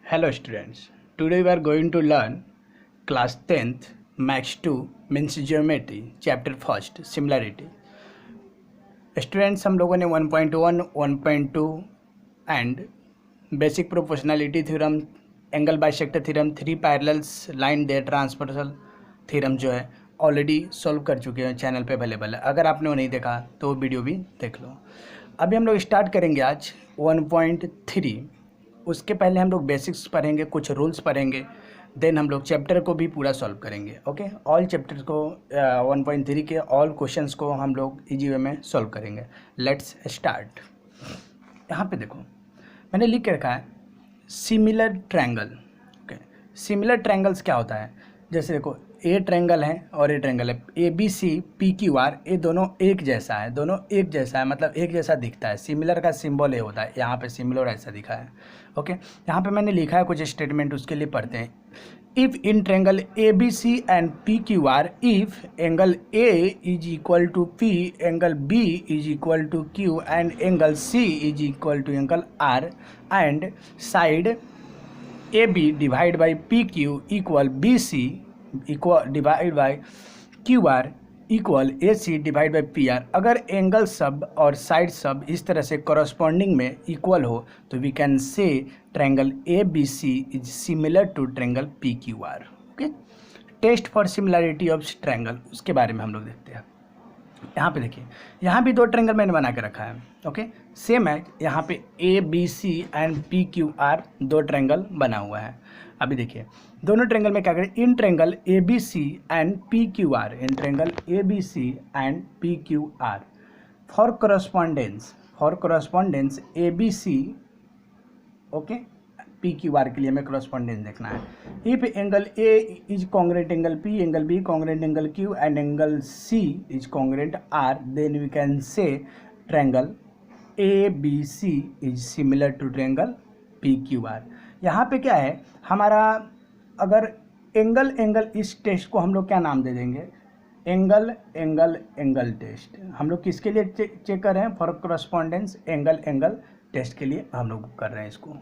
Hello students, today we are going to learn class 10th max 2 means geometry chapter first similarity. Students हम लोगों ने 1.1, 1.2 and basic proportionality theorem, angle bisector theorem, 3 parallels line their transversal theorem जो है already solve कर चुके हैं, channel पे available है। अगर आपने वो नहीं देखा तो वो वीडियो भी देख लो। अभी हम लोग स्टार्ट करेंगे आज 1.3। उसके पहले हम लोग बेसिक्स पढ़ेंगे, कुछ रूल्स पढ़ेंगे, देन हम लोग चैप्टर को भी पूरा सॉल्व करेंगे। ओके, ऑल चैप्टर्स को 1.3 के ऑल क्वेश्चंस को हम लोग इजी वे में सॉल्व करेंगे। Let's start. यहाँ पे देखो मैंने लिख के रखा है similar triangle. Okay, similar triangles क्या होता है? जैसे देखो ए ट्रायंगल है और ए ट्रायंगल है, A B C P Q R, ये दोनों एक जैसा है, दोनों एक जैसा है मतलब एक जैसा दिखता है। सिमिलर का सिंबल ये होता है, यहाँ पे सिमिलर ऐसा दिखा है। ओके, यहाँ पे मैंने लिखा है कुछ स्टेटमेंट, उसके लिए पढ़ते हैं। If in triangle A B C and P Q R, if angle A is equal to P, angle B is equal to Q and angle C is equal to angle R, and side A B divide by P Q equal B C equal divide by Q R equal A C divide by P R. अगर angle सब और side सब इस तरह से corresponding में equal हो तो we can say triangle A B C is similar to triangle P Q R. Okay, test for similarity of triangle, उसके बारे में हम लोग देखते हैं। यहाँ पे देखिए, यहाँ भी दो ट्रायंगल मैंने बना के रखा है। ओके, सेम है, यहाँ पे A B C and P Q R दो ट्रायंगल बना हुआ है। अभी देखिए दोनों ट्रायंगल में क्या करें, in triangle A B C and P Q R, in triangle A B C and P Q R, for correspondence A B C, okay, P Q R के लिए हमें करस्पॉन्डेंस देखना है। If angle A is congruent angle P, angle B congruent angle Q and angle C is congruent R, then we can say triangle A B C is similar to triangle P Q are. यहाँ पे क्या है हमारा, अगर angle angle, इस test को हम लोग क्या नाम दे देंगे, एंगल एंगल एंगल टेस्ट। हम लोग किसके लिए चेक कर रहे हैं? For correspondence angle angle test के लिए हम लोग कर रहे हैं इसको।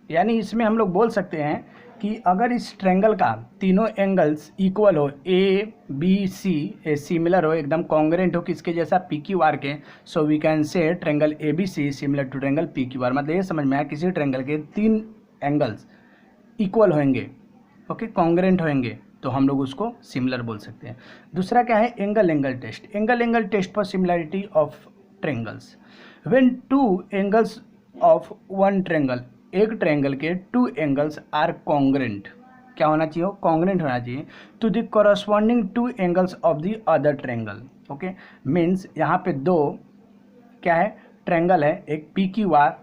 यानी इसमें हम लोग बोल सकते हैं कि अगर इस ट्रायंगल का तीनों एंगल्स इक्वल हो, ए बी सी सिमिलर हो, एकदम कॉन्ग्रेंट हो किसके जैसा, पी क्यू आर के, so we can say triangle A B C similar to triangle P Q R. मतलब ये समझ में आया, किसी ट्रायंगल के तीन एंगल्स इक्वल होंगे, ओके, कॉन्ग्रेंट होंगे, तो हम लोग उसको सिमिलर बोल सकते हैं। दूसरा क्या है, angle angle test. Angle angle test for similarity of triangles. When two angles of one triangle, एक ट्रायंगल के टू एंगल्स आर कॉन्ग्रेंट, क्या होना चाहिए, कॉन्ग्रेंट होना चाहिए to the corresponding two angles of the other triangle. Okay, means यहाँ पे दो क्या है, ट्रायंगल है, एक P Q R,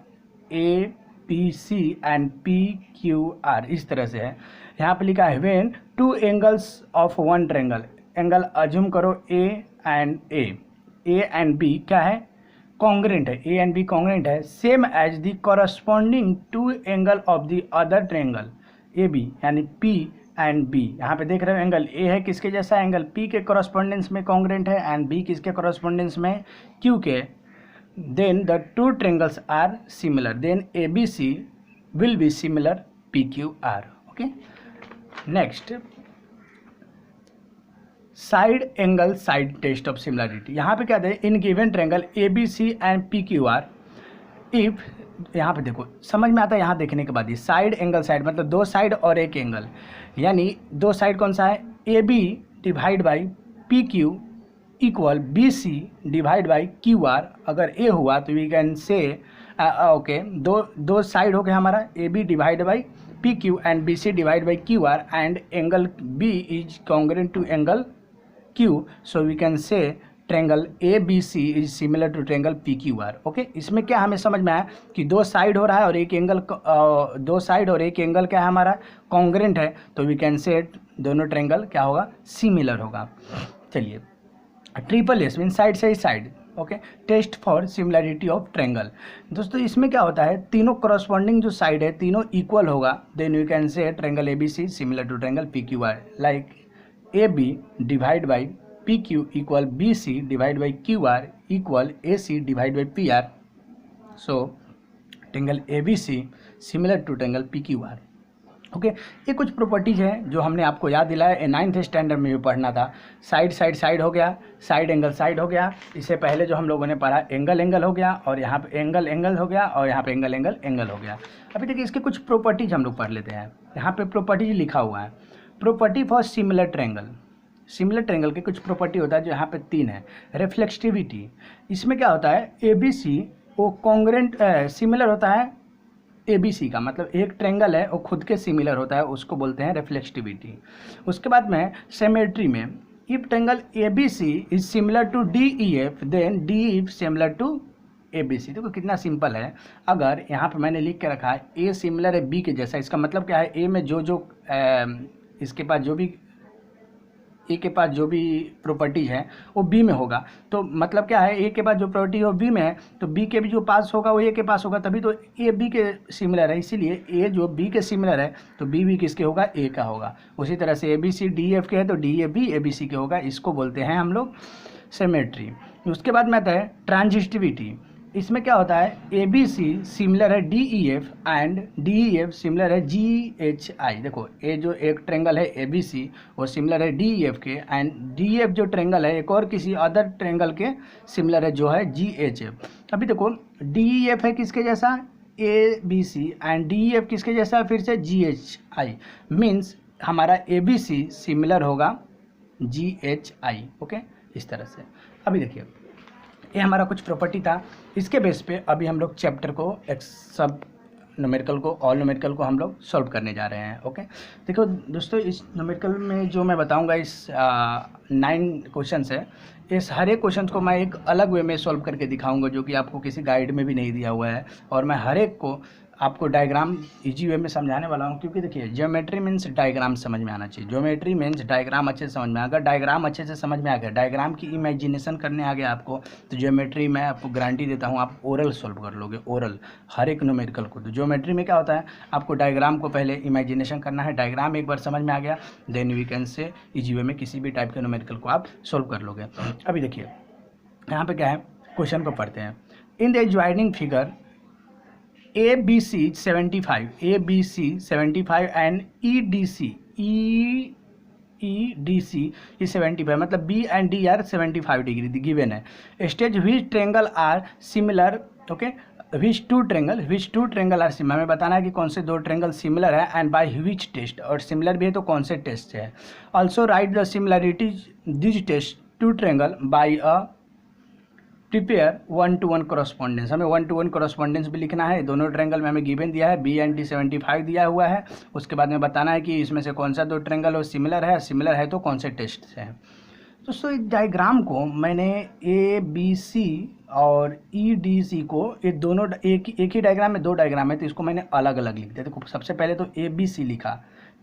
A P C and P Q R, इस तरह से है। यहाँ पे लिखा है when two angles of one triangle, angle assume करो ए एंड बी क्या है, कॉन्ग्रेंट है, ए एंड बी कॉन्ग्रेंट है, same as the corresponding two angle of the other triangle A B, यानी पी एंड बी। यहाँ पे देख रहे हो एंगल ए है किसके जैसा, एंगल पी के कॉरस्पॉन्डेंस में कॉन्ग्रेंट है, एंड बी किसके कॉरस्पॉन्डेंस में, क्यू के। then the two triangles are similar, then ABC will be similar PQR. Okay, next side angle side test of similarity। यहाँ पे क्या है, in given triangle ABC and PQR, if, यहाँ पे देखो समझ में आता है, यहाँ देखने के बाद ही साइड एंगल साइड मतलब दो साइड और एक एंगल, यानी दो साइड कौन सा है, AB divide by PQ equal B C divide by Q R. अगर ए हुआ तो वी कैन से ओके, दो साइड हो गया हमारा, A B divide by P Q and B C divide by Q R, and angle B is congruent to angle Q, so we can say triangle A B C is similar to triangle P Q R. Okay, इसमें क्या हमें समझ में आया कि दो side हो रहा है और एक एंगल, दो साइड और एक एंगल क्या है हमारा, कॉन्ग्रेंट है, तो वी कैन से दोनों ट्रायंगल क्या होगा, सिमिलर होगा। चलिए, ट्रिपल एस मीन साइड से side. Okay, test for similarity of triangle. दोस्तों इसमें क्या होता है, तीनों करस्पॉन्डिंग जो साइड है तीनों इक्वल होगा, then you can say triangle A B C similar to triangle P Q R, like A B divide by P Q equal B C divide by Q R equal A C divide by P R. So triangle A B C similar to triangle P Q R. Okay, ये कुछ properties हैं जो हमने आपको याद दिलाया, ये 9th standard में भी पढ़ना था। साइड साइड साइड हो गया, साइड एंगल साइड हो गया, इससे पहले जो हम लोगों ने पढ़ा एंगल एंगल हो गया, और यहाँ पे एंगल एंगल हो गया, और यहाँ पे एंगल एंगल एंगल हो गया। अभी देखिए इसके कुछ प्रॉपर्टीज हम लोग पढ़ लेते हैं। यहाँ पे प्रॉपर्टीज लिखा हुआ है, property for similar triangle. Similar triangle के कुछ प्रॉपर्टी होता है जो यहाँ पे 3 है। रिफ्लेक्टिविटी, इसमें क्या होता है, ए बी सी वो कॉन्ग्रेंट सिमिलर होता है ए बी सी का, मतलब एक ट्रायंगल है वो खुद के सिमिलर होता है, उसको बोलते हैं रिफ्लेक्टिविटी। उसके बाद में सिमेट्री में, if triangle A B C is similar to D E F then D if similar to A B C. देखो कितना सिंपल है। अगर यहाँ पे मैंने लिख के रखा है ए सिमिलर है बी के जैसा, इसका मतलब क्या है, ए में जो जो इसके पास जो भी ए के पास जो भी प्रॉपर्टी है वो बी में होगा। तो मतलब क्या है, ए के पास जो प्रॉपर्टी है वो बी में है, तो बी के भी जो पास होगा वो ए के पास होगा, तभी तो ए बी के सिमिलर है। इसीलिए ए जो बी के सिमिलर है तो बी भी किसके होगा, ए का होगा। उसी तरह से A B C D F के है तो डी एफ भी ए बी सी के होगा। इसको बोलते हैं हम लोग सिमेट्री। उसके बाद में आता है ट्रांजिस्टिविटी। इसमें क्या होता है, ए बी सी सिमिलर है D E F and D E F similar है जी एच आई। देखो ए जो एक ट्रायंगल है ए बी सी वो सिमिलर है डी ई एफ के, एंड डी एफ जो ट्रायंगल है एक और किसी अदर ट्रायंगल के सिमिलर है जो है जी एच एफ। अभी देखो डी ई एफ है किसके जैसा, A B C, and D E F किसके जैसा है, फिर से जी एच आई। मीन्स हमारा ए बी सी सिमिलर होगा जी एच आई। ओके, इस तरह से। अभी देखिए ये हमारा कुछ प्रॉपर्टी था, इसके बेस पे अभी हम लोग चैप्टर को एक सब न्यूमेरिकल को, ऑल न्यूमेरिकल को हम लोग सॉल्व करने जा रहे हैं। ओके, देखो दोस्तों इस न्यूमेरिकल में जो मैं बताऊंगा इस 9 क्वेश्चंस है, इस हर एक क्वेश्चन को मैं एक अलग वे में सॉल्व करके दिखाऊंगा जो कि आपको किसी गाइड में भी नहीं दिया हुआ है, और मैं हर एक को आपको डायग्राम इजी वे में समझाने वाला हूँ। क्योंकि देखिए ज्योमेट्री मीन्स डायग्राम समझ में आना चाहिए, ज्योमेट्री मीन्स डायग्राम अच्छे से समझ में। अगर डायग्राम अच्छे से समझ में आ गया, डायग्राम की इमेजिनेशन करने आ गया आपको, तो ज्योमेट्री मैं आपको गारंटी देता हूँ आप ओरल सॉल्व कर लोगे, ओरल हर एक न्यूमेरिकल को। तो ज्योमेट्री में क्या होता है, आपको डायग्राम को पहले इमेजिनेशन करना है, डायग्राम एक बार समझ में आ गया then we can say easy way में किसी भी टाइप के न्यूमेरिकल को आप सॉल्व कर लोगे। अभी देखिए यहाँ पे क्या है, क्वेश्चन को पढ़ते हैं। In the joining figure A B C 75, A B C 75 and E D C is 75, मतलब B and D are 75 degree given है। State which triangle are similar, okay, which two triangle are similar, हमें बताना है कि कौन से दो triangle similar है, एंड बाय विच टेस्ट, और सिमिलर भी है तो कौन से टेस्ट से है। Also write the similarities this test two triangle by a prepare 1-to-1 correspondence. हमें 1-to-1 कॉरस्पॉन्डेंस भी लिखना है। दोनों ट्रायंगल में हमें गिवन दिया है, बी एंड डी 75 दिया हुआ है। उसके बाद में बताना है कि इसमें से कौन सा दो ट्रायंगल हो सिमिलर है तो कौन से टेस्ट से है। दोस्तों इस डायग्राम को मैंने ए बी सी और ई डी सी को ये दोनों एक ही डायग्राम में, 2 डायग्राम है तो इसको मैंने अलग अलग लिख दिया। देखो सबसे पहले तो ए बी सी लिखा,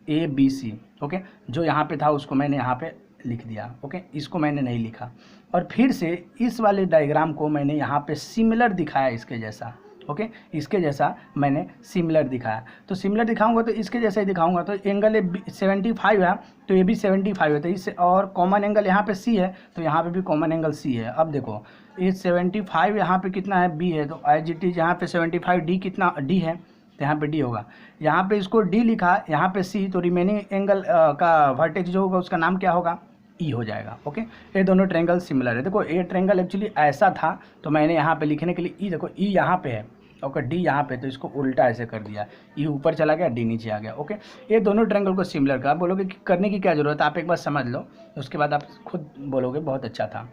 ए बी सी, ओके, जो यहाँ पे था उसको मैंने यहाँ पे लिख दिया। ओके, इसको मैंने नहीं लिखा, और फिर से इस वाले डायग्राम को मैंने यहाँ पे सिमिलर दिखाया इसके जैसा। ओके, इसके जैसा मैंने सिमिलर दिखाया, तो सिमिलर दिखाऊंगा तो इसके जैसा ही दिखाऊंगा। तो एंगल 75 है तो ये भी 75 है, तो इससे और कॉमन एंगल यहाँ पे सी है तो यहाँ पे भी कॉमन एंगल सी है। अब देखो ये 75 यहाँ पे कितना है, बी है, तो एज इट इज यहाँ पे 75 डी कितना, डी है, तो यहाँ पे डी होगा। यहाँ पे इसको डी लिखा, यहाँ पे सी, तो रिमेनिंग एंगल का वर्टेक्स जो होगा उसका नाम क्या होगा, ई हो जाएगा। ओके, ये दोनों ट्रायंगल सिमिलर है। देखो ये ट्रायंगल एक्चुअली ऐसा था तो मैंने यहाँ पे लिखने के लिए ई, देखो ई यहाँ पे है, ओके, डी यहाँ पे, तो इसको उल्टा ऐसे कर दिया, ई ऊपर चला गया डी नीचे आ गया। ओके, ये दोनों ट्रायंगल को सिमिलर का, आप बोलोगे कि करने की क्या जरूरत है, आप एक बार समझ लो उसके बाद आप खुद बोलोगे बहुत अच्छा था।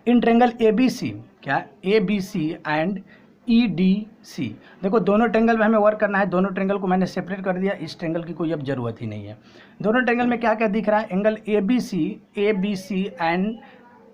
इन ट्रायंगल ए बी सी, क्या A B C and E D C, देखो दोनों ट्रायंगल में हमें वर्क करना है, दोनों ट्रायंगल को मैंने सेपरेट कर दिया, इस ट्रायंगल की कोई अब जरूरत ही नहीं है। दोनों ट्रायंगल में क्या क्या दिख रहा है, angle A B C and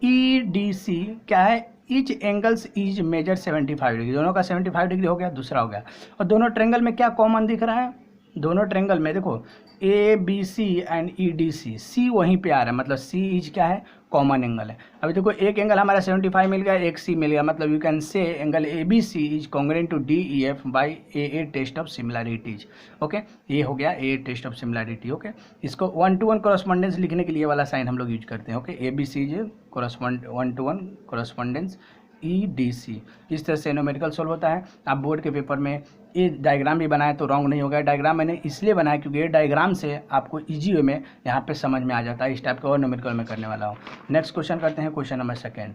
E D C क्या है, each angles is measure 75 degree, दोनों का 75 डिग्री हो गया, दूसरा हो गया। और दोनों ट्रायंगल में क्या कॉमन दिख रहा है, दोनों ट्रायंगल में देखो A B C and E D C, C वहीं पे आ रहा है, मतलब सी इज क्या है, कॉमन एंगल है। अभी देखो एक एंगल हमारा 75 मिल गया, एक सी मिल गया, मतलब you can say angle A B C is congruent to D E F by a test of similarities. Okay, ये हो गया a test of similarity. Okay, इसको 1-to-1 कॉरस्पॉन्डेंस लिखने के लिए वाला साइन हम लोग यूज करते हैं। Okay, A B C is 1-to-1 correspondence, EDC। इस तरह से न्यूमेरिकल सॉल्व होता है। आप बोर्ड के पेपर में ये डायग्राम भी बनाए तो रॉन्ग नहीं होगा। डायग्राम मैंने इसलिए बनाया क्योंकि ये डायग्राम से आपको इजी वे में यहाँ पे समझ में आ जाता है। इस टाइप का और न्यूमेरिकल में करने वाला हूँ। नेक्स्ट क्वेश्चन करते हैं, question number 2।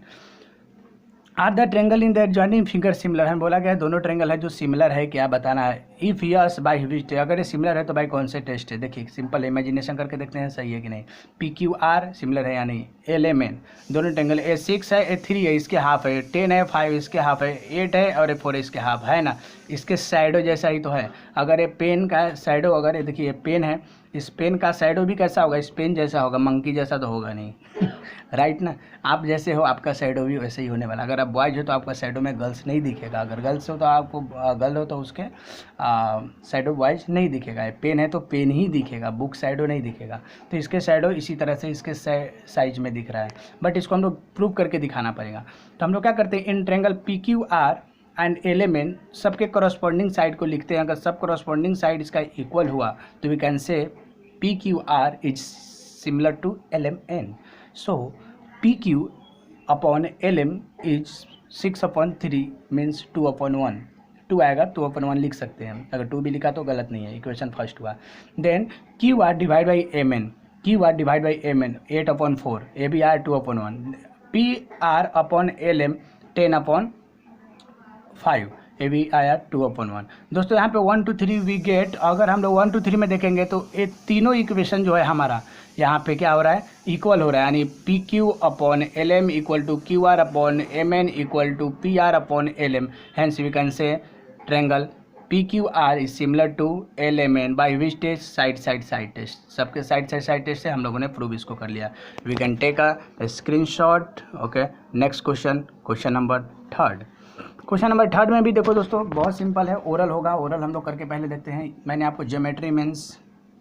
Are the triangle in the adjoining figure similar है। बोला गया है दोनों ट्रेंगल है जो सिमिलर है, क्या बताना है। If yes by which test, अगर ये सिमिलर है तो बाय कौन से टेस्ट है। देखिए सिंपल इमेजिनेशन करके देखते हैं सही है कि नहीं। PQR सिमिलर है या नहीं। LMN दोनों ट्रेंगल A6 है A3 है, इसके हाफ है। 10 है 5 इसके हाफ है। 8 है और 4 इसके हाफ है ना। इसके साइडो जैसा ही तो है। अगर ये पेन का साइडो, अगर ये देखिए पेन है, इस पेन का साइडो भी कैसा होगा, इस पेन जैसा होगा, मंकी जैसा तो होगा नहीं राइट ना। आप जैसे हो आपका साइडो भी वैसे ही होने वाला। अगर आप बॉयज हो तो आपका साइडो में गर्ल्स नहीं दिखेगा, अगर गर्ल्स हो तो आपको गर्ल हो तो उसके साइडो बॉयज नहीं दिखेगा। पेन है तो पेन ही दिखेगा, बुक साइडो नहीं दिखेगा। तो इसके साइडो इसी तरह से इसके साइज में दिख रहा है, बट इसको हम लोग प्रूव करके दिखाना पड़ेगा। तो हम लोग क्या करते हैं, in triangle PQR and LMN सबके करस्पॉन्डिंग साइड को लिखते हैं। अगर सब करस्पॉन्डिंग साइड इसका इक्वल हुआ तो we can say PQR is similar to LMN। So PQ upon LM is 6/3 means 2/1। 2 आएगा 2/1 लिख सकते हैं। अगर 2 भी लिखा तो गलत नहीं है, इक्वेशन फर्स्ट हुआ। Then QR divide by MN, QR divide by MN 8/4, ABR 2/1। PR upon LM 10/5, ये भी आया 2/1। दोस्तों यहाँ पे 1 2 3 वी गेट, अगर हम लोग 1 2 3 में देखेंगे तो ये तीनों इक्वेशन जो है हमारा यहाँ पे क्या हो रहा है, इक्वल हो रहा है। यानी PQ upon LM equal to QR upon MN equal to PR upon LM। Hence we can say triangle PQR is similar to LMN by which test, side test. सबके साइड टेस्ट से हम लोगों ने prove इसको कर लिया। We can take a screenshot. Okay, next question, question number 3। क्वेश्चन number 3 में भी देखो दोस्तों बहुत सिंपल है, ओरल होगा। ओरल हम लोग करके पहले देखते हैं। मैंने आपको ज्योमेट्री मीन्स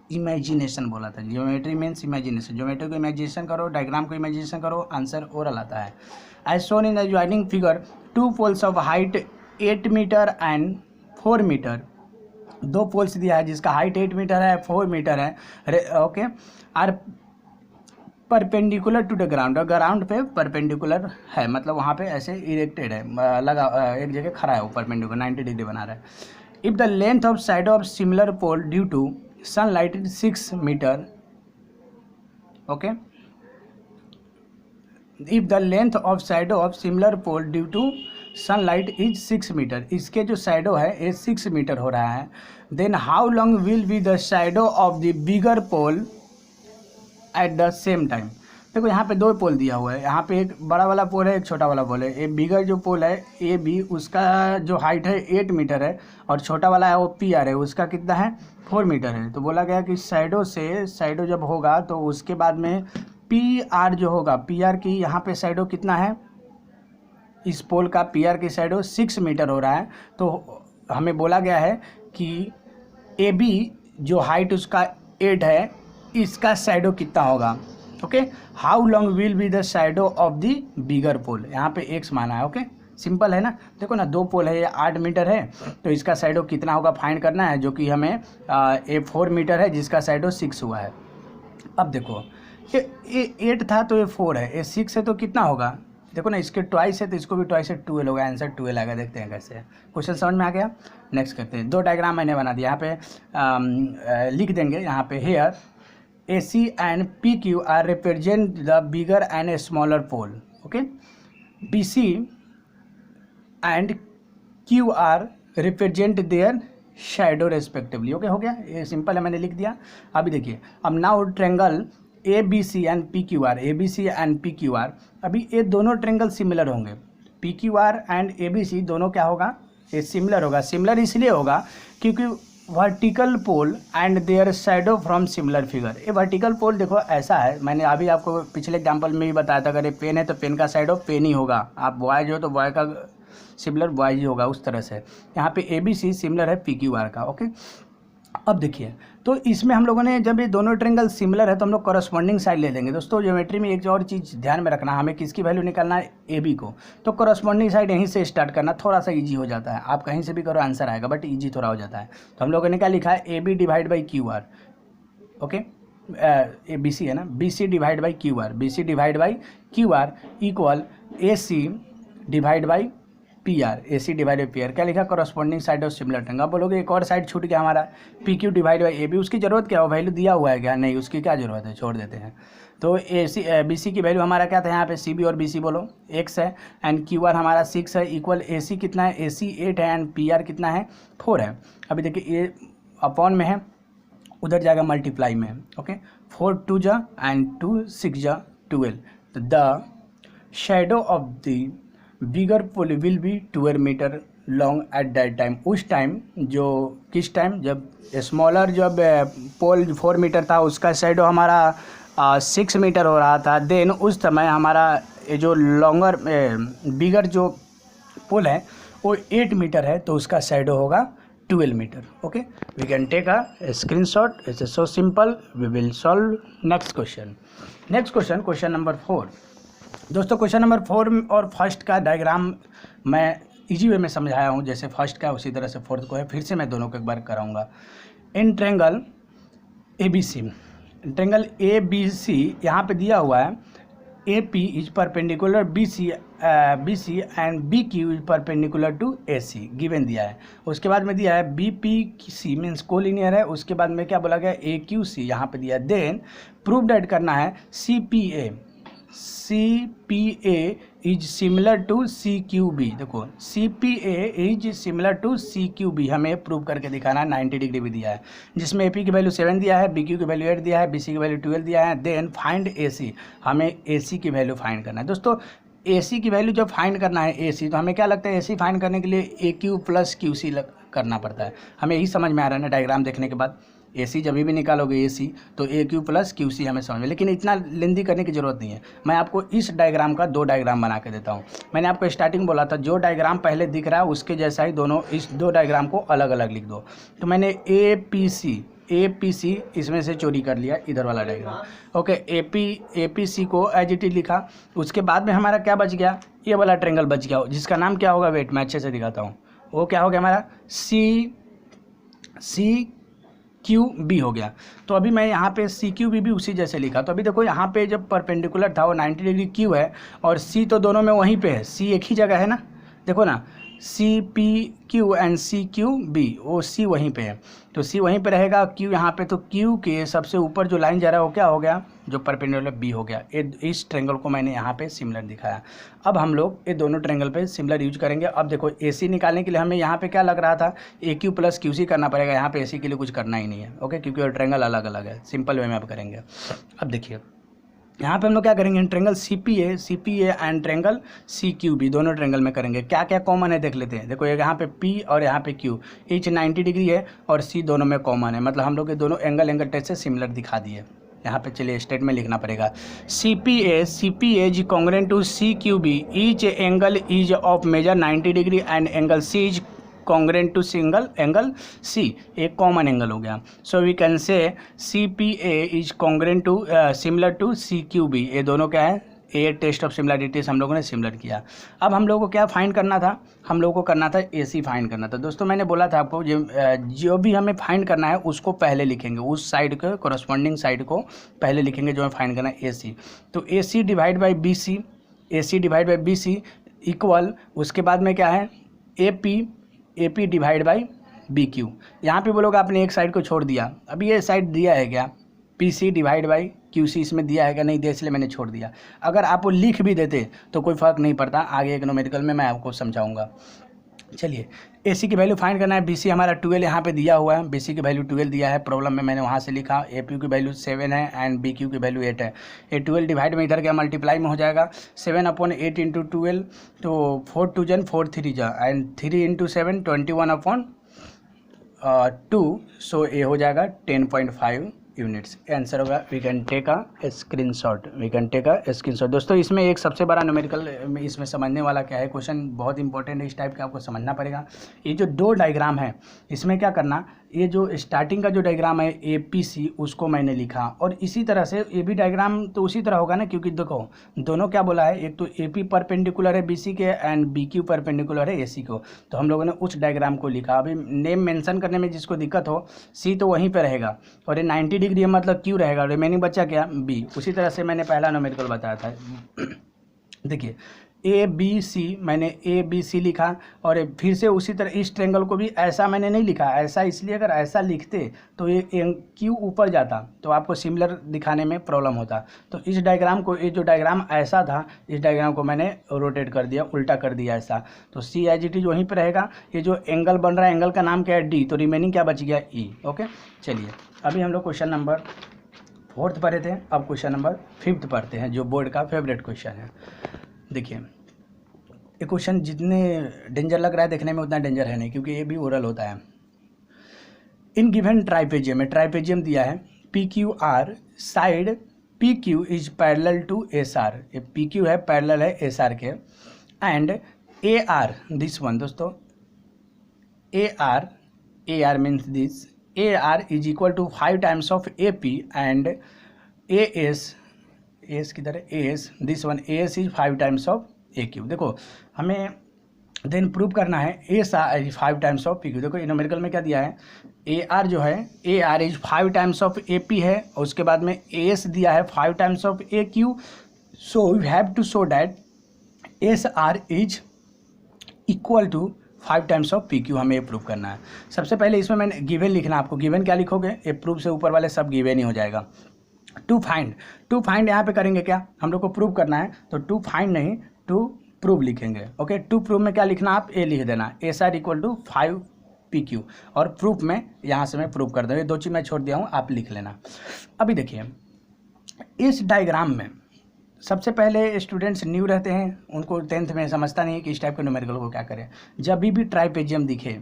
इमेजिनेशन बोला था। ज्योमेट्री मीन्स इमेजिनेशन, ज्योमेट्री को इमेजिनेशन करो, डायग्राम को इमेजिनेशन करो, आंसर ओरल आता है। As shown in the joining figure 2 poles of height 8 metre and 4 metre. 2 poles दिया है जिसका हाइट 8 मीटर है, 4 मीटर है। Okay, are perpendicular to the ground, और ग्राउंड पे परपेंडिकुलर है, मतलब वहाँ पे ऐसे इरेक्टेड है, लगा एक जगह खड़ा है वो परपेंडिकुलर 90 डिग्री बना रहा है। If the length of side of similar pole due to sunlight is 6 metre. Okay, if the length of shadow of similar pole due to sunlight is 6 metre, इसके जो साइडो है ये 6 मीटर हो रहा है। Then how long will be the shadow of the bigger pole at the same time. देखो यहाँ पे 2 पोल दिया हुआ है, यहाँ पे एक बड़ा वाला पोल है, एक छोटा वाला पोल है। ये बिगर जो पोल है ए बी, उसका जो हाइट है 8 मीटर है, और छोटा वाला है वो PR है, उसका कितना है 4 मीटर है। तो बोला गया कि साइडो से साइडो जब होगा तो उसके बाद में PR जो होगा, PR की यहाँ पे साइडो कितना है, इस पोल का PR की साइडो 6 मीटर हो रहा है। तो हमें बोला गया है कि AB जो हाइट उसका 8 है, इसका साइडो कितना होगा। Okay, how long will be the shadow of the bigger पोल, यहाँ पे x माना है। ओके, सिंपल है ना। देखो ना 2 पोल है, ये 8 मीटर है, तो इसका साइडो कितना होगा फाइंड करना है, जो कि हमें ये 4 मीटर है जिसका साइडो 6 हुआ है। अब देखो ये 8 था तो ये 4 है, ये 6 है तो कितना होगा। देखो ना इसके ट्वाइस है तो इसको भी ट्वाइस से 12 होगा, आंसर 12 आएगा। देखते हैं कैसे, क्वेश्चन समझ में आ गया। नेक्स्ट करते हैं। 2 डायग्राम मैंने बना दिया, यहाँ पे लिख देंगे। यहाँ पे hair AC and PQ are represent the bigger and smaller pole. Okay, BC and QR represent their shadow respectively. Okay, हो गया, ये सिंपल है, मैंने लिख दिया। अभी देखिए, अब now triangle ABC and PQR, ABC and PQR, अभी ये दोनों ट्रेंगल सिमिलर होंगे। PQR एंड ABC दोनों क्या होगा, ये सिमिलर होगा। सिमिलर इसलिए होगा क्योंकि vertical pole and their shadow from similar figure. ये वर्टिकल पोल देखो ऐसा है, मैंने अभी आपको पिछले एग्जांपल में भी बताया था, अगर ये पेन है तो पेन का शैडो पेन ही होगा। आप बॉयज हो तो बॉय का सिमिलर बॉयज ही होगा, उस तरह से। यहाँ पे ABC सिमिलर है PQR का। ओके, अब देखिए, तो इसमें हम लोगों ने जब ये दोनों ट्रेंगल सिमिलर है तो हम लोग करस्पॉन्डिंग साइड ले लेंगे। दोस्तों ज्योमेट्री में एक और चीज़ ध्यान में रखना, हमें किसकी वैल्यू निकालना है, AB को। तो करस्पॉन्डिंग साइड यहीं से स्टार्ट करना थोड़ा सा इजी हो जाता है। आप कहीं से भी करो आंसर आएगा, बट इजी थोड़ा हो जाता है। तो हम लोगों ने क्या लिखा है, AB divide by QR। Okay, BC है ना, BC divide by QR, BC divide by QR equal AC divide by P R, A C divide by P R. क्या लिखा, corresponding side of similar triangle. आप बोलोगे एक और side छूट गया हमारा, P Q divide by A B, उसकी ज़रूरत क्या हो, वैल्यू दिया हुआ है क्या, नहीं उसकी क्या ज़रूरत है, छोड़ देते हैं। तो ए सी बी सी की वैल्यू हमारा क्या था यहाँ पे, सी बी और बी सी बोलो एक्स है, एंड क्यू आर हमारा 6 है, इक्वल ए सी कितना है, ए सी 8 है, एंड पी आर कितना है, 4 है। अभी देखिए ये अपॉन में है, उधर जाएगा मल्टीप्लाई में, ओके। 4 2 जा एंड 2 6 जा 12। तो the shadow of the bigger pole will be 12 metre long at that time. उस टाइम जो किस टाइम, जब स्मॉलर जब पोल 4 मीटर था उसका शेडो हमारा 6 मीटर हो रहा था, देन उस समय हमारा ये जो लॉन्गर बिगर जो पोल है वो 8 मीटर है, तो उसका शेडो होगा 12 metre. Okay, we can take a screenshot, it's so simple. We will solve next question. Next question, question number 4। दोस्तों क्वेश्चन नंबर 4 और फर्स्ट का डायग्राम मैं इजी वे में समझाया हूँ, जैसे फर्स्ट का उसी तरह से फोर्थ को है, फिर से मैं दोनों को एक बार कराऊंगा। In triangle A B C, triangle A B C यहाँ पे दिया हुआ है, A P is perpendicular B C and B Q is perpendicular to A C, given दिया है। उसके बाद में दिया है B P C means collinear है, उसके बाद में क्या बोला गया, ए क्यू सी यहाँ पे दिया है। देन प्रूव डेट करना है C P A is similar to C Q B. देखो C P A is similar to C Q B हमें प्रूव करके दिखाना है। 90 डिग्री भी दिया है, जिसमें ए पी की वैल्यू 7 दिया है, बी क्यू की वैल्यू 8 दिया है, बी सी की वैल्यू 12 दिया है। देन फाइंड ए सी, हमें ए सी की वैल्यू फाइंड करना है। दोस्तों ए सी की वैल्यू जब फाइंड करना है ए सी, तो हमें क्या लगता है, ए सी फाइंड करने के लिए ए क्यू प्लस क्यू सी करना पड़ता है। हमें यही समझ में आ रहा है ना डायग्राम देखने के बाद। ए सी जब भी निकालोगे ए सी तो ए क्यू प्लस क्यू सी हमें समझ में, लेकिन इतना लेंदी करने की ज़रूरत नहीं है। मैं आपको इस डायग्राम का 2 डायग्राम बना के देता हूँ। मैंने आपको स्टार्टिंग बोला था जो डायग्राम पहले दिख रहा है उसके जैसा ही दोनों, इस 2 डायग्राम को अलग अलग लिख दो। तो मैंने ए पी सी इसमें से चोरी कर लिया, इधर वाला diagram. Okay, A P C को एज इट इज लिखा। उसके बाद में हमारा क्या बच गया, ये वाला ट्रायंगल बच गया, जिसका नाम क्या होगा, वेट मैं अच्छे से दिखाता हूँ। वो क्या हो गया हमारा, सी क्यू बी हो गया। तो अभी मैं यहाँ पे सी क्यू बी भी उसी जैसे लिखा। तो अभी देखो यहाँ पे जब परपेंडिकुलर था वो 90 डिग्री क्यू है, और सी तो दोनों में वहीं पे है, सी एक ही जगह है ना, देखो ना, C P Q and C Q B, वो सी वहीं पे है, तो सी वहीं पे रहेगा, क्यू यहाँ पे, तो क्यू के सबसे ऊपर जो लाइन जा रहा है वो क्या हो गया, जो परपेंडिकुलर बी हो गया। इस ट्रायंगल को मैंने यहाँ पे सिमिलर दिखाया। अब हम लोग ये दोनों ट्रायंगल पे सिमिलर यूज करेंगे। अब देखो ए सी निकालने के लिए हमें यहाँ पे क्या लग रहा था, ए क्यू प्लस क्यू सी करना पड़ेगा, यहाँ पे ए सी के लिए कुछ करना ही नहीं है। ओके, क्योंकि ट्रायंगल अलग अलग है, सिंपल वे में अब करेंगे। अब देखिए यहाँ पे हम लोग क्या करेंगे, triangle C P A and triangle C Q B, दोनों ट्रायंगल में करेंगे। क्या क्या कॉमन है देख लेते हैं। देखो यहाँ पे पी और यहाँ पे क्यू, ईच 90 डिग्री है, और सी दोनों में कॉमन है, मतलब हम लोग ये दोनों एंगल टेस्ट से सिमिलर दिखा दिए। यहाँ पे चलिए स्टेटमेंट लिखना पड़ेगा, C P A is congruent to C Q B, each angle is of measure 90 degree and angle C is congruent to single angle C, एक कॉमन एंगल हो गया। So we can say C P A is congruent to similar to C Q B, ये दोनों क्या है, a test of similarities हम लोगों ने सिमिलर किया। अब हम लोगों को क्या फाइंड करना था, हम लोगों को करना था ए सी फाइंड करना था। दोस्तों मैंने बोला था आपको जो भी हमें फाइंड करना है उसको पहले लिखेंगे, उस साइड के कॉरस्पॉन्डिंग साइड को पहले लिखेंगे जो हमें फाइंड करना है, ए सी। तो A C divide by B C, A C divide by B C equal, उसके बाद में क्या है, A P divide by B Q. यहाँ पे बोलोगे आपने एक साइड को छोड़ दिया, अभी ये साइड दिया है क्या, P C divide by Q C इसमें दिया है क्या, नहीं दिया, इसलिए मैंने छोड़ दिया। अगर आप वो लिख भी देते तो कोई फ़र्क नहीं पड़ता, आगे एक न्यूमेरिकल में मैं आपको समझाऊंगा। चलिए ए सी की वैल्यू फाइंड करना है। बी सी हमारा 12 यहाँ पे दिया हुआ है, बी सी की वैल्यू 12 दिया है, प्रॉब्लम में मैंने वहाँ से लिखा। ए पी की वैल्यू 7 है एंड बी क्यू की वैल्यू 8 है। ये 12 डिवाइड में इधर क्या मल्टीप्लाई में हो जाएगा, 7/8 इंटू 12, तो 4 2 जन 4 3 जा, एंड 3 इंटू 7 21/2, सो ये हो जाएगा 10.5 यूनिट्स। आंसर होगा, we can take a screenshot, we can take a screenshot. दोस्तों इसमें एक सबसे बड़ा न्यूमेरिकल इसमें समझने वाला क्या है, क्वेश्चन बहुत इंपॉर्टेंट है, इस टाइप का आपको समझना पड़ेगा। ये जो 2 डायग्राम है इसमें क्या करना, ये जो स्टार्टिंग का जो डायग्राम है ए पी सी उसको मैंने लिखा, और इसी तरह से ये भी डायग्राम तो उसी तरह होगा ना, क्योंकि देखो दोनों क्या बोला है, एक तो ए पी परपेंडिकुलर है बी सी के एंड बी क्यू परपेंडिकुलर है ए सी को, तो हम लोगों ने उस डायग्राम को लिखा। अभी नेम मेंशन करने में जिसको दिक्कत हो, सी तो वहीं पे रहेगा, और ये 90 डिग्री है मतलब क्यू रहेगा, रिमेनिंग बच्चा क्या, बी। उसी तरह से मैंने पहला न्यूमेरिकल बताया था। देखिए ए बी सी, मैंने ए बी सी लिखा, और फिर से उसी तरह इस ट्रेंगल को भी ऐसा मैंने नहीं लिखा, ऐसा इसलिए अगर ऐसा लिखते तो ये क्यू ऊपर जाता तो आपको सिमिलर दिखाने में प्रॉब्लम होता। तो इस डायग्राम को, ये जो डायग्राम ऐसा था, इस डायग्राम को मैंने रोटेट कर दिया, उल्टा कर दिया ऐसा। तो सी एज इट इज वहीं पर रहेगा। ये जो एंगल बन रहा है, एंगल का नाम क्या है, डी, तो रिमेनिंग क्या बच गया, ई। ओके, चलिए अभी हम लोग क्वेश्चन नंबर 4 पढ़े थे, अब क्वेश्चन नंबर 5 पढ़ते हैं, जो बोर्ड का फेवरेट क्वेश्चन है। देखिए ये क्वेश्चन जितने डेंजर लग रहा है देखने में उतना डेंजर है नहीं, क्योंकि ये भी ओरल होता है। इन गिवन ट्राइपेजियम में, ट्राइपेजियम दिया है P Q R, side P Q is parallel to S R, ये पी क्यू है पैरेलल है एस आर के, and A R this one दोस्तों, A R means this, A R is equal to 5 times of A P, and A S किधर है, A S this one, A S is 5 times of A Q. देखो हमें then prove करना है ए R is 5 times of P Q. देखो numerical में क्या दिया है, ए आर जो है, ए R is 5 times of A P है, और उसके बाद में ए एस दिया है 5 times of A Q. So we have to show that S R is equal to 5 times of P Q, हमें ये प्रूव करना है। सबसे पहले इसमें मैंने गिवन लिखना, आपको गिवन क्या लिखोगे, ये प्रूफ से ऊपर वाले सब गिवन ही हो जाएगा। टू फाइंड यहाँ पे करेंगे क्या, हम लोग को प्रूव करना है, तो टू फाइंड नहीं, टू प्रूव लिखेंगे। ओके, टू प्रूव में क्या लिखना, आप ए लिख देना, S R equal to 5 P Q, और प्रूफ में यहाँ से मैं प्रूव कर दूँ, ये 2 चीज़ मैं छोड़ दिया हूँ, आप लिख लेना। अभी देखिए इस डायग्राम में सबसे पहले स्टूडेंट्स न्यू रहते हैं, उनको 10th में समझता नहीं है कि इस टाइप के न्यूमेरिकल को क्या करें। जब भी ट्राइपेजियम दिखे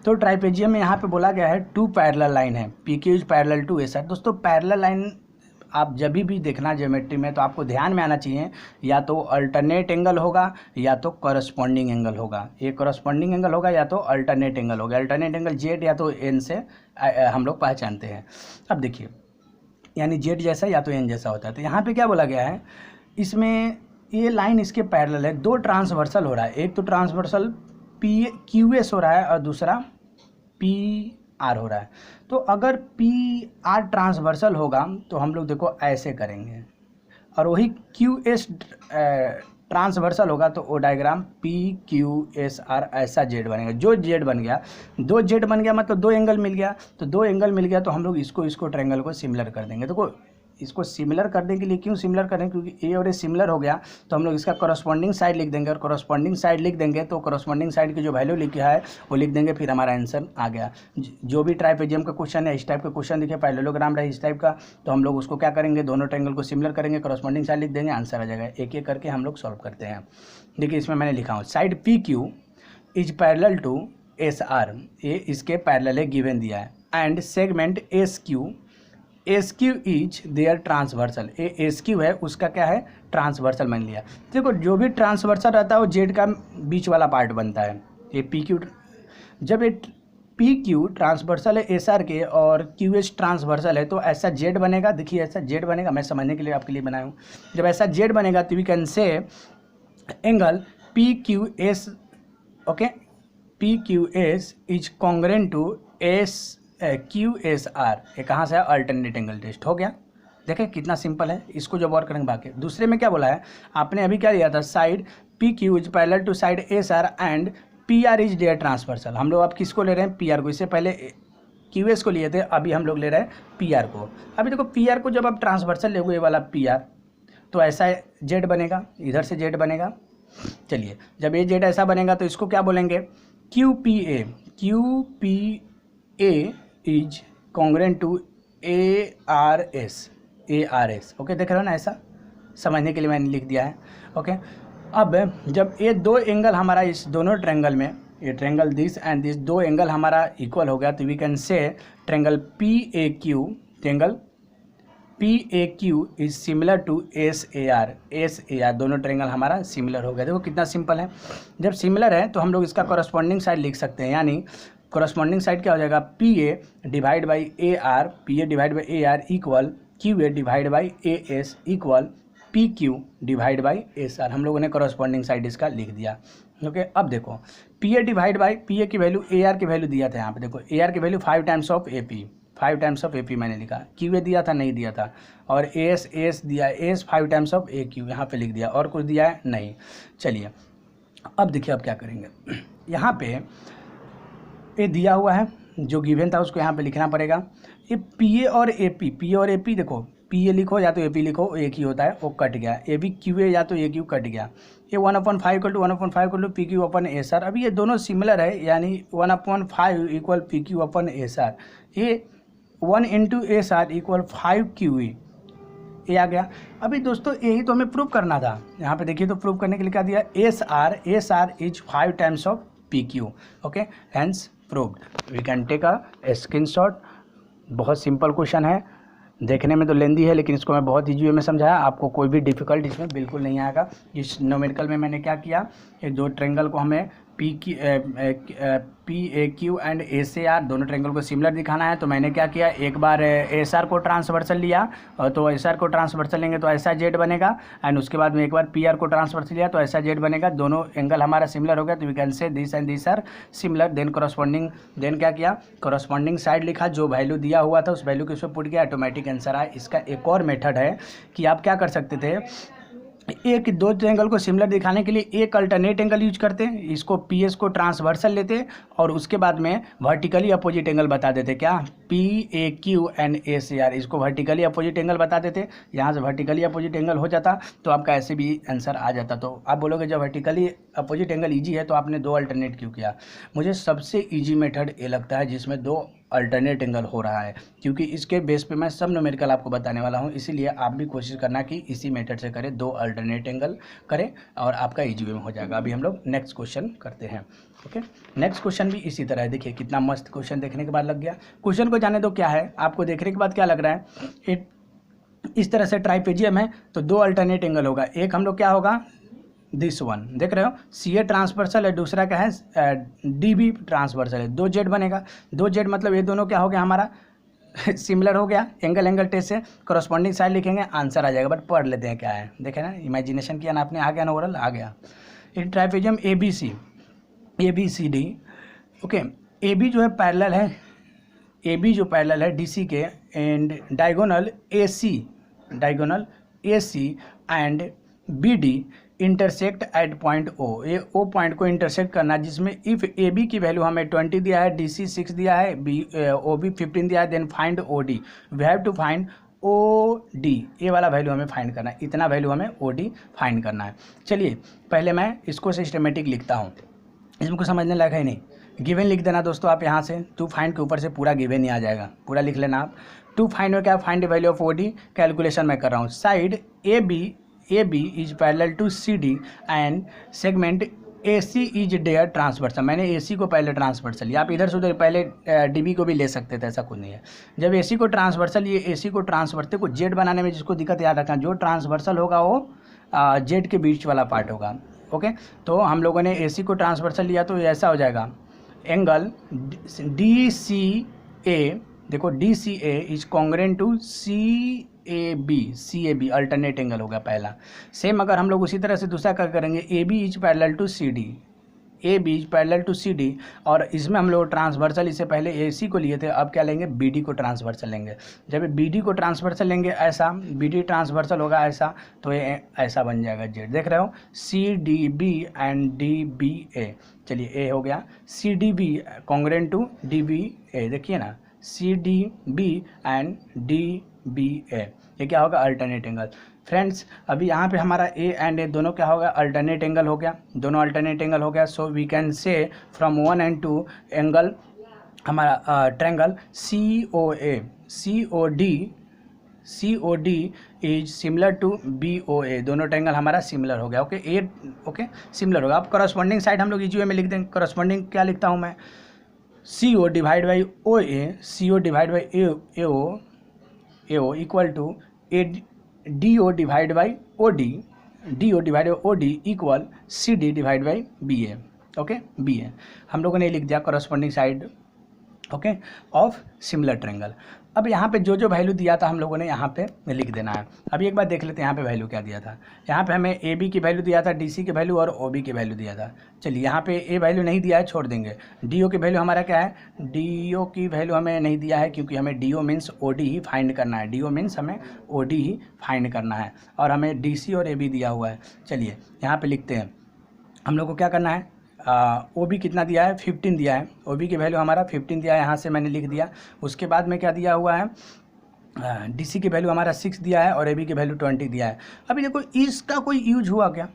तो ट्राइपेजियम में यहाँ पे बोला गया है 2 पैरेलल लाइन है, P Q is parallel to S R. दोस्तों पैरेलल लाइन आप जब भी देखना ज्योमेट्री में तो आपको ध्यान में आना चाहिए, या तो अल्टरनेट एंगल होगा या तो करस्पॉन्डिंग एंगल होगा। ये करस्पॉन्डिंग एंगल होगा या तो अल्टरनेट एंगल होगा। अल्टरनेट एंगल जेड या तो एन से हम लोग पहचानते हैं। अब देखिए यानी जेड जैसा या तो एन जैसा होता है। तो यहाँ पे क्या बोला गया है, इसमें ये लाइन इसके पैरेलल है, 2 ट्रांसवर्सल हो रहा है, एक तो ट्रांसवर्सल पी क्यू एस हो रहा है और दूसरा पी आर हो रहा है। तो अगर पी आर ट्रांसवर्सल होगा तो हम लोग देखो ऐसे करेंगे, और वही क्यू एस ट्रांसवर्सल होगा तो वो diagram P Q S are ऐसा जेड बनेगा। जो जेड बन गया, 2 जेड बन गया मतलब 2 एंगल मिल गया, तो 2 एंगल मिल गया तो हम लोग इसको ट्रायंगल को सिमिलर कर देंगे। देखो इसको सिमिलर करने के लिए क्यों सिमिलर करें, क्योंकि ए और ए सिमिलर हो गया तो हम लोग इसका करस्पॉन्डिंग साइड लिख देंगे, और करस्पॉन्डिंग साइड लिख देंगे तो करस्पॉन्डिंग साइड की जो वैल्यू लिखा है वो लिख देंगे, फिर हमारा आंसर आ गया। जो भी ट्राइपेजियम का क्वेश्चन है, इस टाइप का क्वेश्चन दिखे, पैरेललोग्राम रहे इस टाइप का, तो हम लोग उसको क्या करेंगे, दोनों ट्रायंगल को सिमिलर करेंगे, करस्पॉन्डिंग साइड लिख देंगे, आंसर आ जाएगा। एक एक करके हम लोग सॉल्व करते हैं। देखिए इसमें मैंने लिखा हूँ side P Q is parallel to S R, ये इसके पैरेलल है, गिवन दिया है, and segment S Q is their transversal, ये एस क्यू है उसका क्या है, ट्रांसवर्सल मान लिया। देखो जो भी ट्रांसवर्सल रहता है वो जेड का बीच वाला पार्ट बनता है। ये पी क्यू, जब ये पी क्यू ट्रांसवर्सल है एस आर के और क्यू एस ट्रांसवर्सल है तो ऐसा जेड बनेगा। देखिए ऐसा जेड बनेगा, मैं समझने के लिए आपके लिए बनाया हूँ। जब ऐसा जेड बनेगा तो we can say angle P Q S, okay, P Q S is congruent to S Q S R. ये कहाँ से है, अल्टरनेट एंगल टेस्ट हो गया। देखें कितना सिंपल है, इसको जब और करेंगे बाकी। दूसरे में क्या बोला है आपने, अभी क्या दिया था, side P Q is parallel to side S R and P R is their transversal. हम लोग अब किसको ले रहे हैं, पी आर को। इससे पहले क्यू एस को लिए थे, अभी हम लोग ले रहे हैं पी आर को। अभी देखो पी आर को जब आप ट्रांसवर्सल लेंगे ये वाला पी आर, तो ऐसा जेड बनेगा, इधर से जेड बनेगा। चलिए जब ये जेड ऐसा बनेगा तो इसको क्या बोलेंगे, Q P A is congruent to A R S. Okay, देख रहे हो ना, ऐसा समझने के लिए मैंने लिख दिया है। ओके, अब जब ये 2 एंगल हमारा इस दोनों ट्रायंगल में, ये triangle this and this, 2 angle हमारा इक्वल हो गया तो we can say triangle P A Q, triangle P A Q is similar to S A R. दोनों ट्रायंगल हमारा सिमिलर हो गया। देखो कितना सिंपल है। जब सिमिलर है तो हम लोग इसका कॉरस्पॉन्डिंग साइड लिख सकते हैं, यानी कॉरस्पॉन्डिंग साइड क्या हो जाएगा, P A divide by A R, P A divide by A R equal Q A divide by A S equal P Q divide by S R. हम लोगों ने कॉरस्पॉन्डिंग साइड इसका लिख दिया। ओके, अब देखो P A divide by, P A की value A R की वैल्यू दिया था यहाँ पे, देखो ए आर की value 5 times of A P, 5 times of A P मैंने लिखा, क्यू ए दिया था नहीं दिया था, और ए एस दिया, A S 5 times of A Q यहाँ पे लिख दिया, और कुछ दिया है नहीं। चलिए अब देखिए अब क्या करेंगे, यहाँ पे ये दिया हुआ है जो गिवन था उसको यहाँ पे लिखना पड़ेगा। ये पी ए और ए पी देखो, पी ए लिखो या तो ए पी लिखो, एक ही होता है, वो कट गया। ए बी क्यू ए या तो ए क्यू कट गया। ये 1/5 = 1/5 पी क्यू अपन एस आर। अभी ये दोनों सिमिलर है, यानी 1/5 = पी क्यू अपन एस आर। ये 1 × एस आर = 5 क्यू ई, ये आ गया। अभी दोस्तों यही तो हमें प्रूव करना था। यहाँ पे देखिए तो प्रूव करने के लिए क्या दिया, S R is 5 times of P Q. Okay, hence proved. We can take a screenshot. बहुत सिंपल क्वेश्चन है, देखने में तो लेंदी है, लेकिन इसको मैं बहुत ईजी वे में समझाया, आपको कोई भी डिफिकल्ट इसमें बिल्कुल नहीं आएगा। इस न्यूमेरिकल में मैंने क्या किया, ये दो ट्रेंगल को हमें P A Q and S A R दोनों ट्रेंगल को सिमिलर दिखाना है। तो मैंने क्या किया, एक बार एस आर को ट्रांसवर्सल लिया, तो एस आर को ट्रांसवर्सल लेंगे तो ऐसा जेड बनेगा, एंड उसके बाद में एक बार पी आर को ट्रांसवर्सल लिया तो ऐसा जेड बनेगा। दोनों एंगल हमारा सिमिलर हो गया, तो we can say this and this are similar. Then then क्या किया, करस्पॉन्डिंग साइड लिखा, जो वैल्यू दिया हुआ था उस वैल्यू के उसमें पुट किया, ऑटोमेटिक आंसर आया। इसका एक और मेथड है कि आप क्या कर सकते थे, एक दो एंगल को सिमिलर दिखाने के लिए एक अल्टरनेट एंगल यूज करते हैं, इसको पी एस को ट्रांसवर्सल लेते और उसके बाद में वर्टिकली अपोजिट एंगल बता देते, क्या P A Q and S A are, इसको वर्टिकली अपोजिट एंगल बता देते। यहाँ से वर्टिकली अपोजिट एंगल हो जाता तो आपका ऐसे भी आंसर आ जाता। तो आप बोलोगे जब वर्टिकली अपोजिट एंगल ईजी है तो आपने दो अल्टरनेट क्यों किया। मुझे सबसे ईजी मेथड ये लगता है जिसमें दो अल्टरनेट एंगल हो रहा है, क्योंकि इसके बेस पे मैं सब न्यूमेरिकल आपको बताने वाला हूँ। इसीलिए आप भी कोशिश करना कि इसी मेथड से करें, दो अल्टरनेट एंगल करें और आपका इजी वे में हो जाएगा। अभी हम लोग नेक्स्ट क्वेश्चन करते हैं। ओके, नेक्स्ट क्वेश्चन भी इसी तरह है। देखिए कितना मस्त क्वेश्चन देखने के बाद लग गया। क्वेश्चन को जाने दो क्या है, आपको देखने के बाद क्या लग रहा है, इस तरह से ट्राइपेजियम है तो दो अल्टरनेट एंगल होगा। एक हम लोग क्या होगा, दिस वन देख रहे हो, सी ए ट्रांसवर्सल है, दूसरा क्या है डी बी ट्रांसवर्सल है। दो जेड बनेगा, दो जेड मतलब ये दोनों क्या हो गया हमारा सिमिलर हो गया। एंगल टेस्ट से करस्पॉन्डिंग साइड लिखेंगे, आंसर आ जाएगा। बट पढ़ लेते हैं क्या है, देखे ना, इमेजिनेशन किया ना आपने, आ गया ना, ओवरऑल आ गया। In trapezium A B C D. Okay, A B जो है पैरेलल है, ए बी जो पैरेलल है डी सी के, and diagonal A C and B D intersect at point O. ये ओ पॉइंट को इंटरसेक्ट करना, जिसमें इफ़ ए बी की वैल्यू हमें 20 दिया है, डी सी 6 दिया है, ओ बी 15 दिया है, then find O D. We have to find O D, ये वाला वैल्यू हमें फाइंड करना है, इतना वैल्यू हमें ओ डी फाइंड करना है। चलिए पहले मैं इसको सिस्टमेटिक लिखता हूँ, इसमें कुछ समझने लायक है नहीं। गिवन लिख देना दोस्तों आप यहाँ से, टू फाइंड के ऊपर से पूरा गिवन ही आ जाएगा, पूरा लिख लेना आप। टू फाइंड में क्या, find value of O D, calculation मैं कर रहा हूँ। Side A B is parallel to C D and segment A C is their transversal. मैंने ए सी को पहले ट्रांसवर्सल लिया, आप इधर से उधर पहले डी बी को भी ले सकते थे, ऐसा कुछ नहीं है। जब ए सी को ट्रांसवर्सल, ये ए सी को ट्रांसवर्सल को जेड बनाने में जिसको दिक्कत याद रखना, जो ट्रांसवर्सल होगा वो जेड के बीच वाला पार्ट होगा। ओके, तो हम लोगों ने ए सी को ट्रांसवर्सल लिया तो ऐसा हो जाएगा, एंगल डी सी ए, देखो D C A is congruent to C A B, alternate angle होगा पहला। सेम अगर हम लोग उसी तरह से दूसरा क्या करेंगे, A B is parallel to C D, और इसमें हम लोग ट्रांसवर्सल, इससे पहले ए सी को लिए थे, अब क्या लेंगे, बी डी को ट्रांसवर्सल लेंगे। जब बी डी को ट्रांसवर्सल लेंगे ऐसा, बी डी ट्रांसवर्सल होगा ऐसा, तो ये ऐसा बन जाएगा जेड। देख रहे हो, C D B and D B A. चलिए ए हो गया, C D B congruent to D B A, देखिए ना, C D B and D B A, ये क्या होगा, अल्टरनेट एंगल। फ्रेंड्स अभी यहाँ पे हमारा ए एंड ए दोनों क्या होगा, अल्टरनेट एंगल हो गया, दोनों अल्टरनेट एंगल हो गया। So we can say from 1 and 2 angle हमारा triangle C O D is similar to B O A, दोनों ट्रेंगल हमारा सिमिलर हो गया। ओके, ए ओके सिमिलर होगा। अब करस्पॉन्डिंग साइड हम लोग इजी वे में लिख देंगे। करस्पॉन्डिंग क्या लिखता हूँ मैं, C O divide by O A, C O divide by A O equal to A D O divide by O D, D O divide by O D equal C D divide by B A. Okay, B A हम लोगों ने लिख दिया corresponding side. Okay, of similar triangle. अब यहाँ पे जो जो वैल्यू दिया था हम लोगों ने यहाँ पे लिख देना है। अभी एक बार देख लेते हैं यहाँ पे वैल्यू क्या दिया था। यहाँ पे हमें ए बी की वैल्यू दिया था, डी सी की वैल्यू और ओ बी की वैल्यू दिया था। चलिए यहाँ पे ए वैल्यू नहीं दिया है, छोड़ देंगे। डी ओ की वैल्यू हमारा क्या है, डी ओ की वैल्यू हमें नहीं दिया है क्योंकि हमें D O means O D ही फाइंड करना है। डी ओ मीन्स हमें ओ डी ही फाइंड करना है और हमें डी सी और ए बी दिया हुआ है। चलिए यहाँ पर लिखते हैं, हम लोग को क्या करना है, ओ बी कितना दिया है, 15 दिया है। ओ बी की वैल्यू हमारा 15 दिया है, यहाँ से मैंने लिख दिया। उसके बाद में क्या दिया हुआ है, डी सी की वैल्यू हमारा 6 दिया है और ए बी की वैल्यू 20 दिया है। अभी देखो इसका कोई यूज हुआ क्या,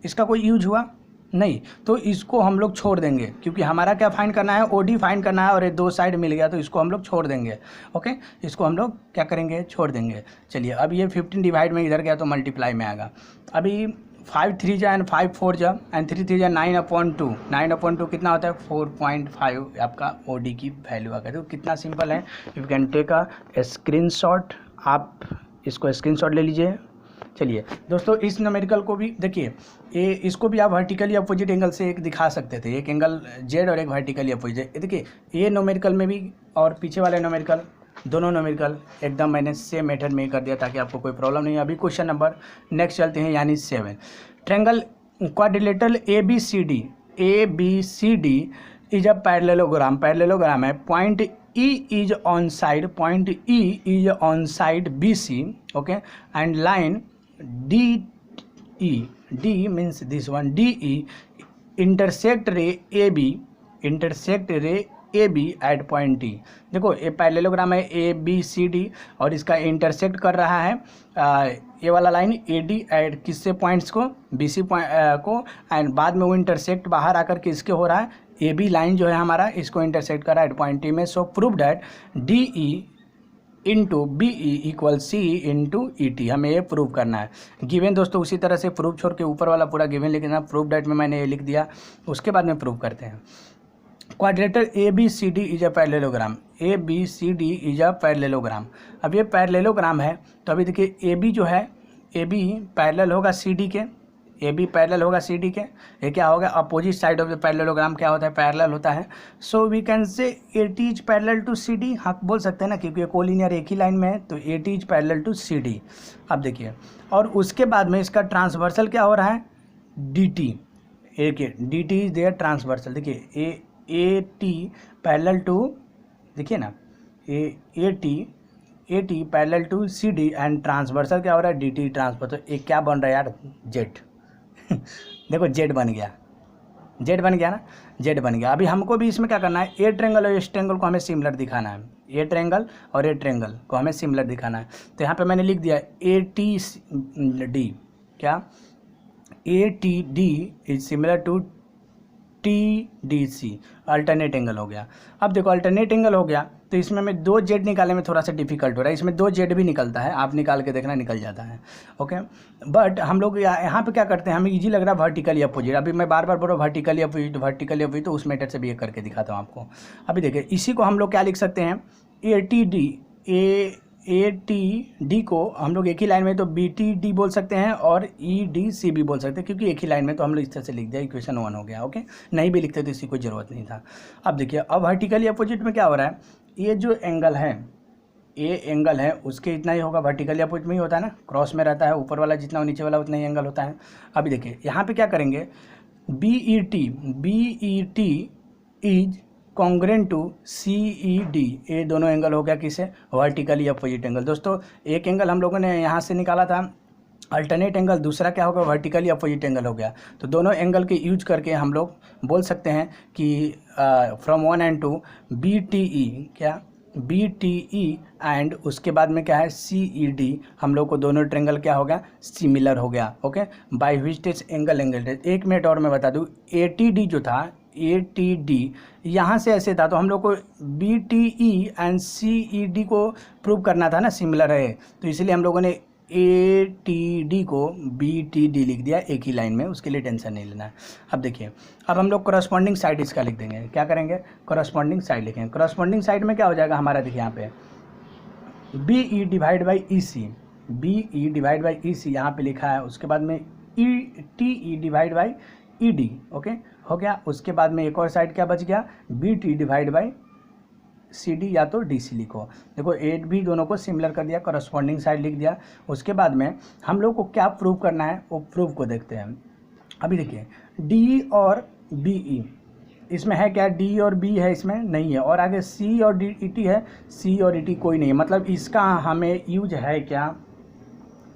इसका कोई यूज हुआ नहीं, तो इसको हम लोग छोड़ देंगे क्योंकि हमारा क्या फाइंड करना है, ओ डी फाइंड करना है और ये दो साइड मिल गया तो इसको हम लोग छोड़ देंगे। ओके, इसको हम लोग क्या करेंगे, छोड़ देंगे। चलिए अब ये 15 डिवाइड में इधर गया तो मल्टीप्लाई में आएगा। अभी 5 3 जा एंड 5 4 जा एंड 3 3 जा 9/2। 9/2 कितना होता है, 4.5 आपका ओ डी की वैल्यू आ गई। तो कितना सिंपल है, you can take a screenshot, आप इसको स्क्रीनशॉट ले लीजिए। चलिए दोस्तों, इस न्यूमेरिकल को भी देखिए, ये इसको भी आप वर्टिकली अपोजिट एंगल से एक दिखा सकते थे, एक एंगल जेड और एक वर्टिकली अपोजिट। देखिए ये न्यूमेरिकल में भी और पीछे वाले न्यूमेरिकल, दोनों न्यूमेरिकल एकदम मैंने सेम मेथड में कर दिया ताकि आपको कोई प्रॉब्लम नहीं है। अभी क्वेश्चन नंबर नेक्स्ट चलते हैं, यानी 7। Triangle quadrilateral A B C D is a parallelogram. Parallelogram है, point E is on side, point E is on side BC, okay, and line DE, D means this one, DE intersect ray AB at point T। देखो ये parallelogram है ABCD और इसका intersect कर रहा है ये वाला लाइन AD एट किससे, पॉइंट्स को, BC को, एंड बाद में वो इंटरसेक्ट बाहर आकर के इसके हो रहा है, AB लाइन जो है हमारा इसको इंटरसेक्ट कर रहा है एट पॉइंट T में। सो prove that DE into BE equal C into ET, हमें ये प्रूव करना है। गिवन दोस्तों उसी तरह से प्रूव छोड़ के ऊपर वाला पूरा गिवन लिखना, प्रूव डैट में मैंने ये लिख दिया। उसके बाद में प्रूव करते हैं। Quadrilateral ABCD is a parallelogram, ABCD is a parallelogram. अब ये पैरेललोग्राम है तो अभी देखिए AB जो है, AB पैरेलल होगा CD के, AB पैरेलल होगा CD के। ये क्या होगा, opposite side of the parallelogram क्या होता है, पैरेलल होता है। So we can say AT is parallel to CD, हाँ बोल सकते हैं ना, क्योंकि ये कोलिनियर एक ही लाइन में है तो AT is parallel to CD। अब देखिए, और उसके बाद में इसका ट्रांसवर्सल क्या हो रहा है, DT, एक DT इज देयर ट्रांसवर्सल। देखिए AT पैरेलल टू, देखिए ना, AT parallel to CD and transversal क्या हो रहा है, DT ट्रांसवर्सल। एक क्या बन रहा है यार, जेड देखो जेड बन गया, जेड बन गया ना, जेड बन गया। अभी हमको भी इसमें क्या करना है, ए ट्रायंगल और इस ट्रायंगल को हमें सिमिलर दिखाना है, ए ट्रायंगल और ए ट्रायंगल को हमें सिमिलर दिखाना है। तो यहाँ पे मैंने लिख दिया ATD, क्या, ATD is similar to TDC, alternate angle हो गया। अब देखो अल्टरनेट एंगल हो गया तो इसमें हमें 2 जेड निकालने में थोड़ा सा डिफिकल्ट हो रहा है। इसमें 2 जेड भी निकलता है, आप निकाल के देखना, निकल जाता है। ओके, बट हम लोग यहाँ पे क्या करते हैं, हमें इजी लग रहा है वर्टिकली अपोजिट। अभी मैं बार बार बोल रहा हूँ वर्टिकली अपोजिट, तो उस मेथड से भी ये करके दिखाता हूँ आपको। अभी देखिए इसी को हम लोग क्या लिख सकते हैं, ATD को हम लोग एक ही लाइन में तो BTD बोल सकते हैं और EDC भी बोल सकते हैं, क्योंकि एक ही लाइन में तो हम लोग इस तरह से लिख दिया, इक्वेशन 1 हो गया। ओके, नहीं भी लिखते तो इसकी कोई ज़रूरत नहीं था। अब देखिए, अब वर्टिकली अपोजिट में क्या हो रहा है, ये जो एंगल है, ये एंगल है उसके इतना ही होगा, वर्टिकली अपोजिट में ही होता है ना, क्रॉस में रहता है, ऊपर वाला जितना नीचे वाला उतना ही एंगल होता है। अभी देखिए यहाँ पे क्या करेंगे, BET is congruent to CED, ये दोनों एंगल हो गया किसे, वर्टिकली अपोजिट एंगल। दोस्तों एक एंगल हम लोगों ने यहाँ से निकाला था अल्टरनेट एंगल, दूसरा क्या होगा, वर्टिकली अपोजिट एंगल हो गया। तो दोनों एंगल के यूज करके हम लोग बोल सकते हैं कि फ्रॉम 1 and 2 BTE, क्या, BTE एंड उसके बाद में क्या है CED, हम लोग को दोनों ट्रायंगल क्या हो गया, सिमिलर हो गया। Okay, by which test angle test. एक मिनट और मैं बता दूँ, ATD जो था, ATD यहाँ से ऐसे था तो हम लोग को BTE एंड CED को प्रूव करना था ना, सिमिलर है, तो इसलिए हम लोगों ने ATD को BTD लिख दिया एक ही लाइन में, उसके लिए टेंशन नहीं लेना है। अब देखिए, अब हम लोग करस्पॉन्डिंग साइड इसका लिख देंगे, क्या करेंगे, करस्पॉन्डिंग साइड लिखेंगे। करस्पॉन्डिंग साइड में क्या हो जाएगा हमारा, देखिए यहाँ पे BE divide by EC, BE divide by EC यहाँ पे लिखा है। उसके बाद में TE divide by ED, okay हो गया। उसके बाद में एक और साइड क्या बच गया, BT divide by C D या तो डी सी लिखो। देखो ए भी दोनों को सिमिलर कर दिया, करस्पॉन्डिंग साइड लिख दिया। उसके बाद में हम लोग को क्या प्रूव करना है वो प्रूव को देखते हैं। अभी देखिए डी और बी ई इसमें है क्या, डी और बी है इसमें नहीं है, और आगे सी और डी ई टी है, सी और ई टी कोई नहीं है, मतलब इसका हमें यूज है क्या,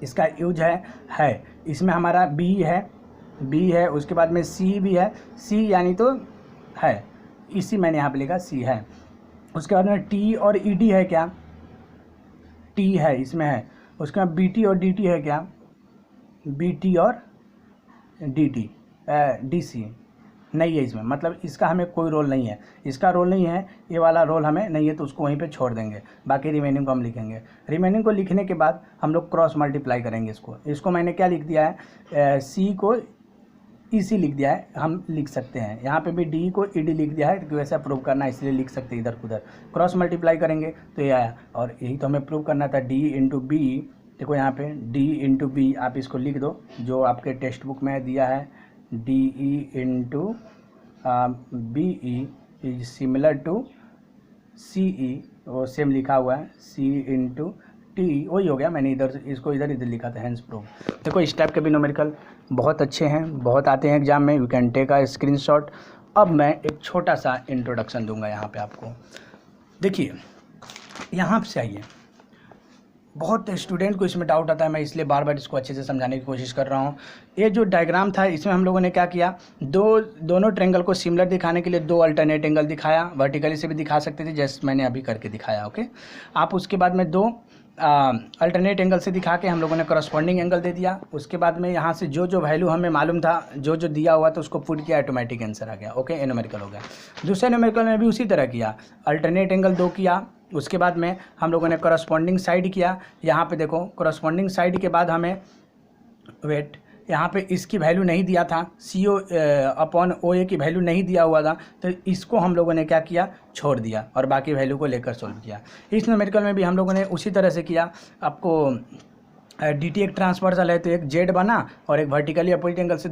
इसका यूज है इसमें हमारा बी है, उसके बाद में सी भी है, सी यानी तो है, इसी मैंने यहाँ पे लिखा सी है। उसके बाद में टी और ई डी है क्या, टी है इसमें है। उसके बाद बी टी और डी टी है क्या, बी टी और डी टी डी सी नहीं है इसमें, मतलब इसका हमें कोई रोल नहीं है, इसका रोल नहीं है, ये वाला रोल हमें नहीं है, तो उसको वहीं पे छोड़ देंगे। बाकी रिमेनिंग को हम लिखेंगे। रिमेनिंग को लिखने के बाद हम लोग क्रॉस मल्टीप्लाई करेंगे इसको मैंने क्या लिख दिया है, सी को ई सी लिख दिया है, हम लिख सकते हैं। यहाँ पे भी डी को ई डी लिख दिया है क्योंकि वैसा प्रूव करना है इसलिए लिख सकते हैं इधर उधर। क्रॉस मल्टीप्लाई करेंगे तो ये आया, और यही तो हमें प्रूव करना था, डी इंटू बी। देखो यहाँ पे डी इंटू बी आप इसको लिख दो जो आपके टेक्स्ट बुक में दिया है, D E into B E is similar to C E, वो सेम लिखा हुआ है, सी इंटू टी वही हो गया, मैंने इधर इसको इधर लिखा था, हैंस प्रूव। देखो इस टाइप के भी न्यूमेरिकल बहुत अच्छे हैं, बहुत आते हैं एग्जाम में, you can take a screenshot. अब मैं एक छोटा सा इंट्रोडक्शन दूंगा यहाँ पे आपको। देखिए यहाँ से आइए, बहुत स्टूडेंट को इसमें डाउट आता है, मैं इसलिए बार बार इसको अच्छे से समझाने की कोशिश कर रहा हूँ। ये जो डायग्राम था इसमें हम लोगों ने क्या किया, दोनों ट्रेंगल को सिमिलर दिखाने के लिए दो अल्टरनेट एंगल दिखाया, वर्टिकली से भी दिखा सकते थे जैसे मैंने अभी करके दिखाया, ओके। आप उसके बाद में दो अल्टरनेट एंगल से दिखा के हम लोगों ने करस्पॉन्डिंग एंगल दे दिया। उसके बाद में यहाँ से जो वैल्यू हमें मालूम था, जो दिया हुआ था उसको पुट किया, ऑटोमेटिक आंसर आ गया, ओके, न्यूमेरिकल हो गया। दूसरे न्यूमेरिकल में भी उसी तरह किया, अल्टरनेट एंगल दो किया, उसके बाद में हम लोगों ने करस्पॉन्डिंग साइड किया। यहाँ पे देखो करस्पॉन्डिंग साइड के बाद हमें वेट यहाँ पे इसकी वैल्यू नहीं दिया था, सी ओ अपॉन ओ ए की वैल्यू नहीं दिया हुआ था, तो इसको हम लोगों ने क्या किया, छोड़ दिया और बाकी वैल्यू को लेकर सोल्व किया। इस न्यूमेरिकल में भी हम लोगों ने उसी तरह से किया। आपको डी टी एक ट्रांसवर्सल है तो एक जेड बना और एक वर्टिकली अपोजिट एंगल से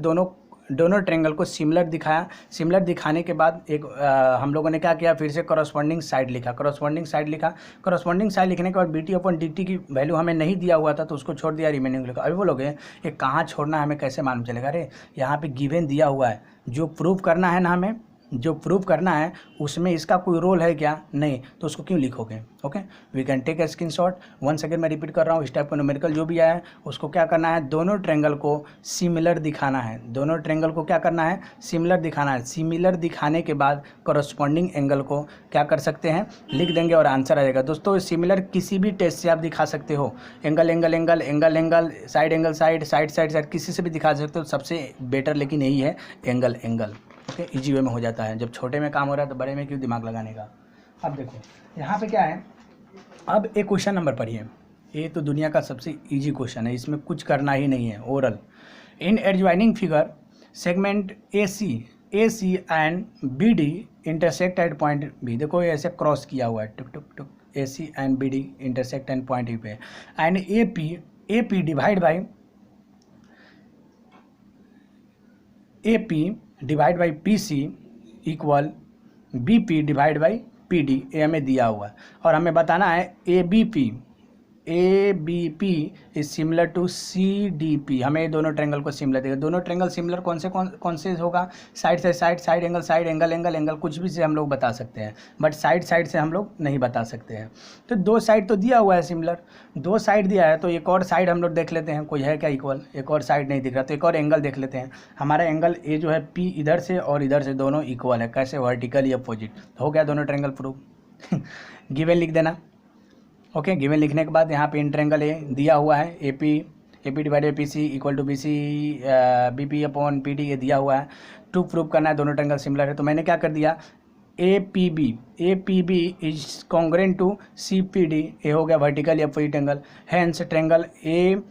दोनों ट्रेंगल को सिमिलर दिखाया। सिमिलर दिखाने के बाद एक हम लोगों ने क्या किया, फिर से करस्पॉन्डिंग साइड लिखा। करस्पॉन्डिंग साइड लिखने के बाद B T upon D T की वैल्यू हमें नहीं दिया हुआ था तो उसको छोड़ दिया, रिमेनिंग लिखा। अभी बोलोगे ये कहाँ छोड़ना है, हमें कैसे मालूम चलेगा? अरे यहाँ पे गिवन दिया हुआ है, जो प्रूव करना है ना, हमें जो प्रूव करना है उसमें इसका कोई रोल है क्या, नहीं, तो उसको क्यों लिखोगे? Okay, we can take a screenshot. Once again मैं रिपीट कर रहा हूँ, इस टाइप का न्यूमेरिकल जो भी आया है उसको क्या करना है, दोनों ट्रेंगल को सिमिलर दिखाना है। दोनों ट्रेंगल को क्या करना है, सिमिलर दिखाना है। सिमिलर दिखाने के बाद करस्पॉन्डिंग एंगल को क्या कर सकते हैं, लिख देंगे और आंसर आ जाएगा। दोस्तों सिमिलर किसी भी टेस्ट से आप दिखा सकते हो, angle angle angle angle angle, side angle side side side side, किसी से भी दिखा सकते हो। सबसे बेटर लेकिन यही है angle angle, okay, easy way में हो जाता है। जब छोटे में काम हो रहा है तो बड़े में क्यों दिमाग लगाने का। अब देखो यहाँ पे क्या है, अब एक क्वेश्चन नंबर पढ़िए, ये तो दुनिया का सबसे इजी क्वेश्चन है, इसमें कुछ करना ही नहीं है, oral. In adjoining figure segment A C and B D intersect at point B. देखो ये ऐसे क्रॉस किया हुआ है, टुक टुक टुक, A C and B D intersect and point E पे, and A P divide by P C equal B P divide by P D, ये हमें दिया हुआ है। और हमें बताना है A B P is similar to C D P. हमें ये दोनों ट्रेंगल को सिमिलर देगा। दोनों ट्रेंगल सिमिलर कौन से होगा, साइड से साइड एंगल एंगल कुछ भी से हम लोग बता सकते हैं, बट साइड से हम लोग नहीं बता सकते हैं। तो दो साइड तो दिया हुआ है सिमिलर, दो साइड दिया है तो एक और साइड हम लोग देख लेते हैं, कोई है क्या इक्वल। एक और साइड नहीं दिख रहा तो एक और एंगल देख लेते हैं। हमारा एंगल ए जो है पी इधर से और इधर से दोनों इक्वल है, कैसे, वर्टिकली अपोजिट। हो गया दोनों ट्रेंगल प्रूव। गिवन लिख देना, ओके। गिवन लिखने के बाद यहाँ पे इन ट्रेंगल ए दिया हुआ है, A P divide by P C equal to B C B P upon P D, ये दिया हुआ है। टू प्रूव करना है दोनों ट्रेंगल सिमिलर है, तो मैंने क्या कर दिया, A P B is congruent to C P D, ये हो गया vertically opposite angle. Hence triangle A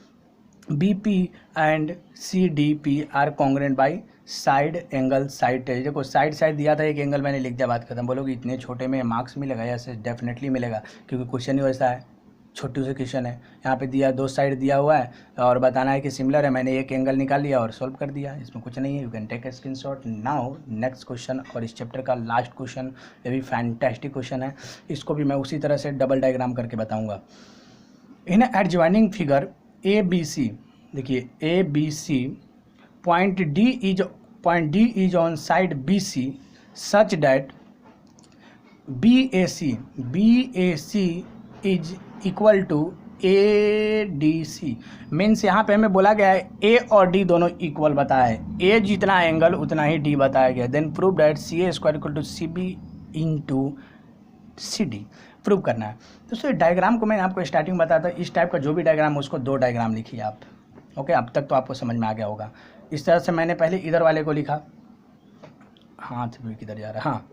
B P and C D P are congruent by side angle side. देखो साइड दिया था, एक एंगल मैंने लिख दिया, बात खत्म। बोलोगे इतने छोटे में मार्क्स मिलेगा? ऐसे डेफिनेटली मिलेगा क्योंकि क्वेश्चन ही वैसा है। छोटू से क्वेश्चन है, यहाँ पे दिया 2 साइड दिया हुआ है और बताना है कि सिमिलर है। मैंने एक एंगल निकाल लिया और सॉल्व कर दिया, इसमें कुछ नहीं है। You can take a screenshot. Now next question और इस चैप्टर का लास्ट क्वेश्चन, ये भी फैंटास्टिक क्वेश्चन है, इसको भी मैं उसी तरह से डबल डायग्राम करके बताऊँगा। In adjoining figure A B C, देखिए A B C point D is on side B C such that B A C is equal to A D C. Means यहाँ पे हमें बोला गया है ए और डी दोनों इक्वल बताया है, ए जितना एंगल उतना ही डी बताया गया। Then prove that C A square equal to C B into C D, prove करना है। दोस्तों डायग्राम को मैंने आपको स्टार्टिंग बताया था, इस टाइप का जो भी डायग्राम है उसको 2 डायग्राम लिखिए आप। ओके, अब तक तो आपको समझ में आ गया होगा। इस तरह से मैंने पहले इधर वाले को लिखा, हाथ भी किधर जा रहा है, हाँ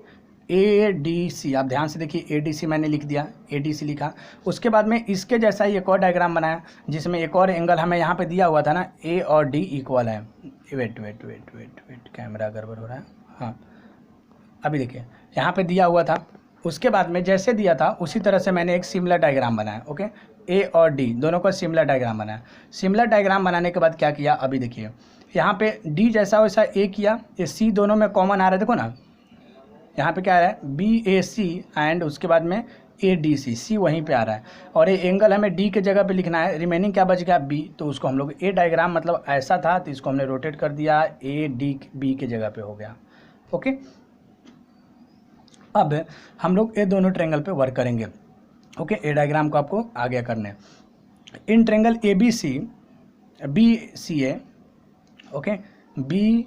ए डी सी, आप ध्यान से देखिए ए डी सी मैंने लिख दिया, ए डी सी लिखा। उसके बाद में इसके जैसा ही एक और डायग्राम बनाया जिसमें एक और एंगल हमें यहाँ पे दिया हुआ था ना, ए और डी इक्वल है। वेट, कैमरा गड़बड़ हो रहा है, हाँ अभी देखिए यहाँ पे दिया हुआ था। उसके बाद में जैसे दिया था उसी तरह से मैंने एक सिमिलर डायग्राम बनाया। ओके, ए और डी दोनों का सिमिलर डायग्राम बनाया। सिमिलर डायग्राम बनाने के बाद क्या किया, अभी देखिए यहाँ पे डी जैसा वैसा ए किया, ये सी दोनों में कॉमन आ रहा है, देखो ना यहाँ पे क्या आ रहा है बी ए सी एंड उसके बाद में ए डी सी, सी वहीं पे आ रहा है और ये एंगल हमें डी के जगह पे लिखना है। रिमेनिंग क्या बच गया बी, तो उसको हम लोग ए डायग्राम मतलब ऐसा था तो इसको हमने रोटेट कर दिया, ए डी बी के जगह पे हो गया। ओके, अब हम लोग ये दोनों ट्रायंगल पे वर्क करेंगे। ओके, ए डायग्राम को आपको आगे करना है। In triangle A B C A, okay B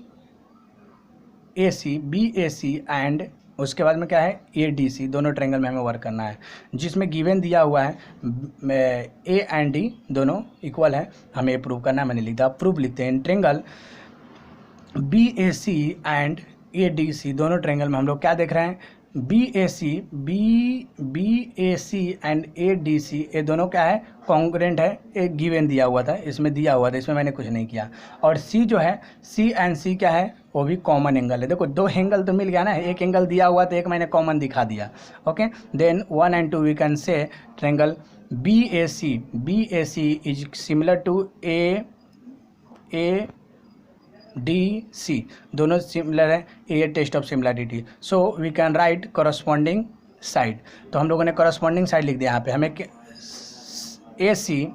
A C and उसके बाद में क्या है ए डी सी, दोनों ट्रायंगल में हमें वर्क करना है जिसमें गिवन दिया हुआ है ए एंड डी दोनों इक्वल है, हमें ये प्रूव करना है। मैंने लिख दिया, प्रूफ लिखते हैं। In triangle B A C and A D C, दोनों ट्रायंगल में हम लोग क्या देख रहे हैं, B A C and A D C, ये दोनों क्या है कॉन्ग्रुएंट है, एक गिवन दिया हुआ था, इसमें दिया हुआ था, इसमें मैंने कुछ नहीं किया। और सी जो है सी एंड सी क्या है, वो भी कॉमन एंगल है। देखो 2 एंगल तो मिल गया ना, एक एंगल दिया हुआ तो एक मैंने कॉमन दिखा दिया। Okay, then 1 and 2 we can say triangle B A C is similar to A D C, दोनों सिमिलर है, a test of similarity. So we can write corresponding side, तो हम लोगों ने करस्पॉन्डिंग साइड लिख दिया। यहाँ पे हमें ए सी,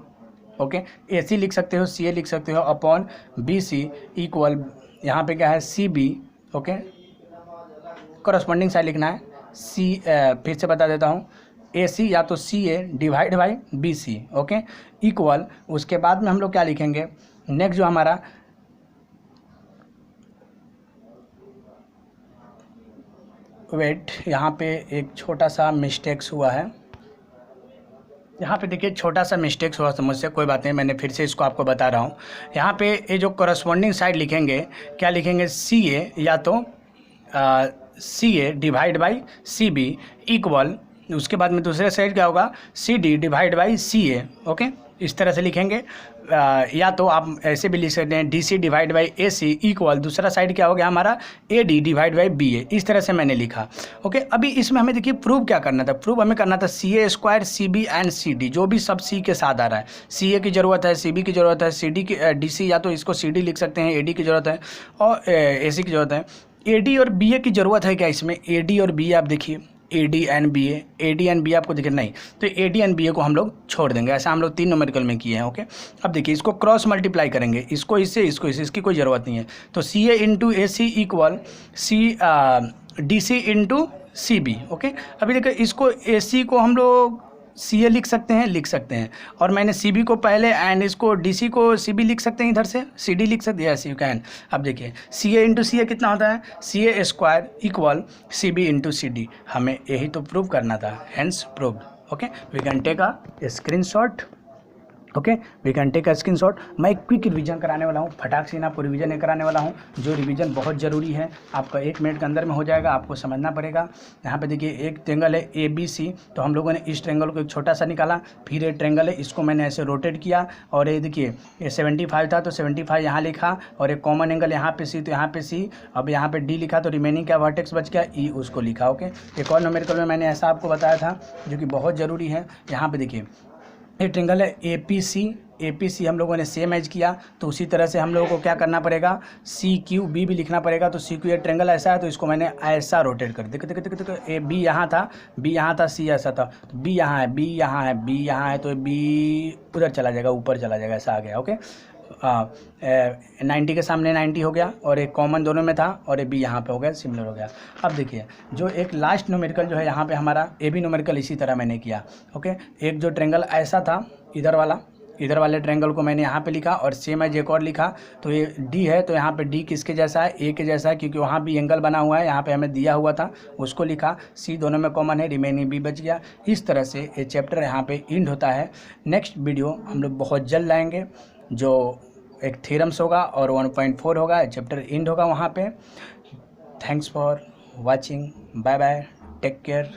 ओके ए सी लिख सकते हो, सी ए लिख सकते हो अपॉन बी सी इक्वल, यहाँ पे क्या है C B. Okay, corresponding side लिखना है सी, फिर से बता देता हूँ, ए सी या तो C A divide by B C. Okay, equal, उसके बाद में हम लोग क्या लिखेंगे, नेक्स्ट जो हमारा वेट, यहाँ पे एक छोटा सा मिस्टेक्स हुआ है, यहाँ पे देखिए छोटा सा मिस्टेक्स हुआ मुझसे, कोई बात नहीं, मैंने फिर से इसको आपको बता रहा हूँ। यहाँ पे ये जो करस्पॉन्डिंग साइड लिखेंगे, क्या लिखेंगे सी ए या तो C A divide by C B equal, उसके बाद में दूसरे साइड क्या होगा C D divide by C A. Okay, इस तरह से लिखेंगे, या तो आप ऐसे भी लिख सकते हैं D C divide by A C equal, दूसरा साइड क्या हो गया हमारा A D divide by B A, इस तरह से मैंने लिखा। ओके, अभी इसमें हमें देखिए प्रूव क्या करना था, प्रूव हमें करना था C A square C B and C D, जो भी सब सी के साथ आ रहा है, सी ए की ज़रूरत है, सी बी की ज़रूरत है, सी डी की डी सी या तो इसको सी डी लिख सकते हैं, ए डी की ज़रूरत है और ए सी की ज़रूरत है। ए डी और बी ए की ज़रूरत है क्या इसमें, ए डी और बी ए आप देखिए ए डी एंड बी ए आपको दिखे नहीं, तो ए डी एंड बी ए को हम लोग छोड़ देंगे, ऐसा हम लोग 3 न्यूमेरिकल में किए हैं। ओके, अब देखिए इसको क्रॉस मल्टीप्लाई करेंगे, इसको इससे इसकी कोई ज़रूरत नहीं है, तो C A into A C equal C D C into C B. Okay, अभी देखिए इसको ए सी को हम लोग सी ए लिख सकते हैं, और मैंने सी बी को पहले एंड इसको डी सी को सी बी लिख सकते हैं, इधर से सी डी लिख सकते हैं, यस यू कैन। अब देखिए सी ए इंटू सी ए कितना होता है, C A square equal C B into C D, हमें यही तो प्रूव करना था, hence prove. Okay, we can take a screenshot. Okay, we can take a screenshot. मैं एक क्विक रिवीजन कराने वाला हूँ, फटाक से आपको रिवीजन नहीं कराने वाला हूँ, जो रिवीजन बहुत ज़रूरी है, आपका 1 मिनट के अंदर में हो जाएगा, आपको समझना पड़ेगा। यहाँ पे देखिए एक ट्रायंगल है ए बी सी, तो हम लोगों ने इस ट्रायंगल को एक छोटा सा निकाला, फिर एक ट्रायंगल है, इसको मैंने ऐसे रोटेट किया, और ये देखिए ये 75 था तो 75 यहाँ लिखा, और एक कॉमन एंगल यहाँ पे सी, तो यहाँ पे सी, अब यहाँ पे डी लिखा, तो रिमेनिंग क्या वर्टेक्स बच गया ई, उसको लिखा। ओके, एक और न्यूमेरिकल में मैंने ऐसा आपको बताया था जो कि बहुत ज़रूरी है। यहाँ पे देखिए ये ट्रेंगल है APC हम लोगों ने सेम एज किया, तो उसी तरह से हम लोगों को क्या करना पड़ेगा, CQB भी लिखना पड़ेगा। तो CQ ये ट्रेंगल ऐसा है, तो इसको मैंने ऐसा रोटेट कर देखो देखो देखो देखो, ए B यहाँ था, B यहाँ था, C ऐसा था, तो B यहाँ है, B यहाँ है, B यहाँ है, तो B उधर चला जाएगा, ऊपर चला जाएगा, ऐसा आ गया। ओके, 90 के सामने 90 हो गया, और एक कॉमन दोनों में था, और ये B यहाँ पे हो गया, सिमिलर हो गया। अब देखिए जो एक लास्ट न्यूमेरिकल जो है यहाँ पे हमारा AB न्यूमेरिकल इसी तरह मैंने किया। ओके, एक जो ट्रेंगल ऐसा था इधर वाले ट्रायंगल को मैंने यहाँ पे लिखा, और सेम एज एक और लिखा। तो ये D है, तो यहाँ पे D किसके जैसा है, A के जैसा है, क्योंकि वहाँ भी एंगल बना हुआ है, यहाँ पे हमें दिया हुआ था, उसको लिखा। C दोनों में कॉमन है, रिमेनिंग B बच गया। इस तरह से ये चैप्टर यहाँ पे एंड होता है। नेक्स्ट वीडियो हम लोग बहुत जल्द लाएंगे, जो एक थ्योरम्स होगा और 1.4 होगा, चैप्टर एंड होगा वहाँ पे। Thanks for watching, bye bye, take care.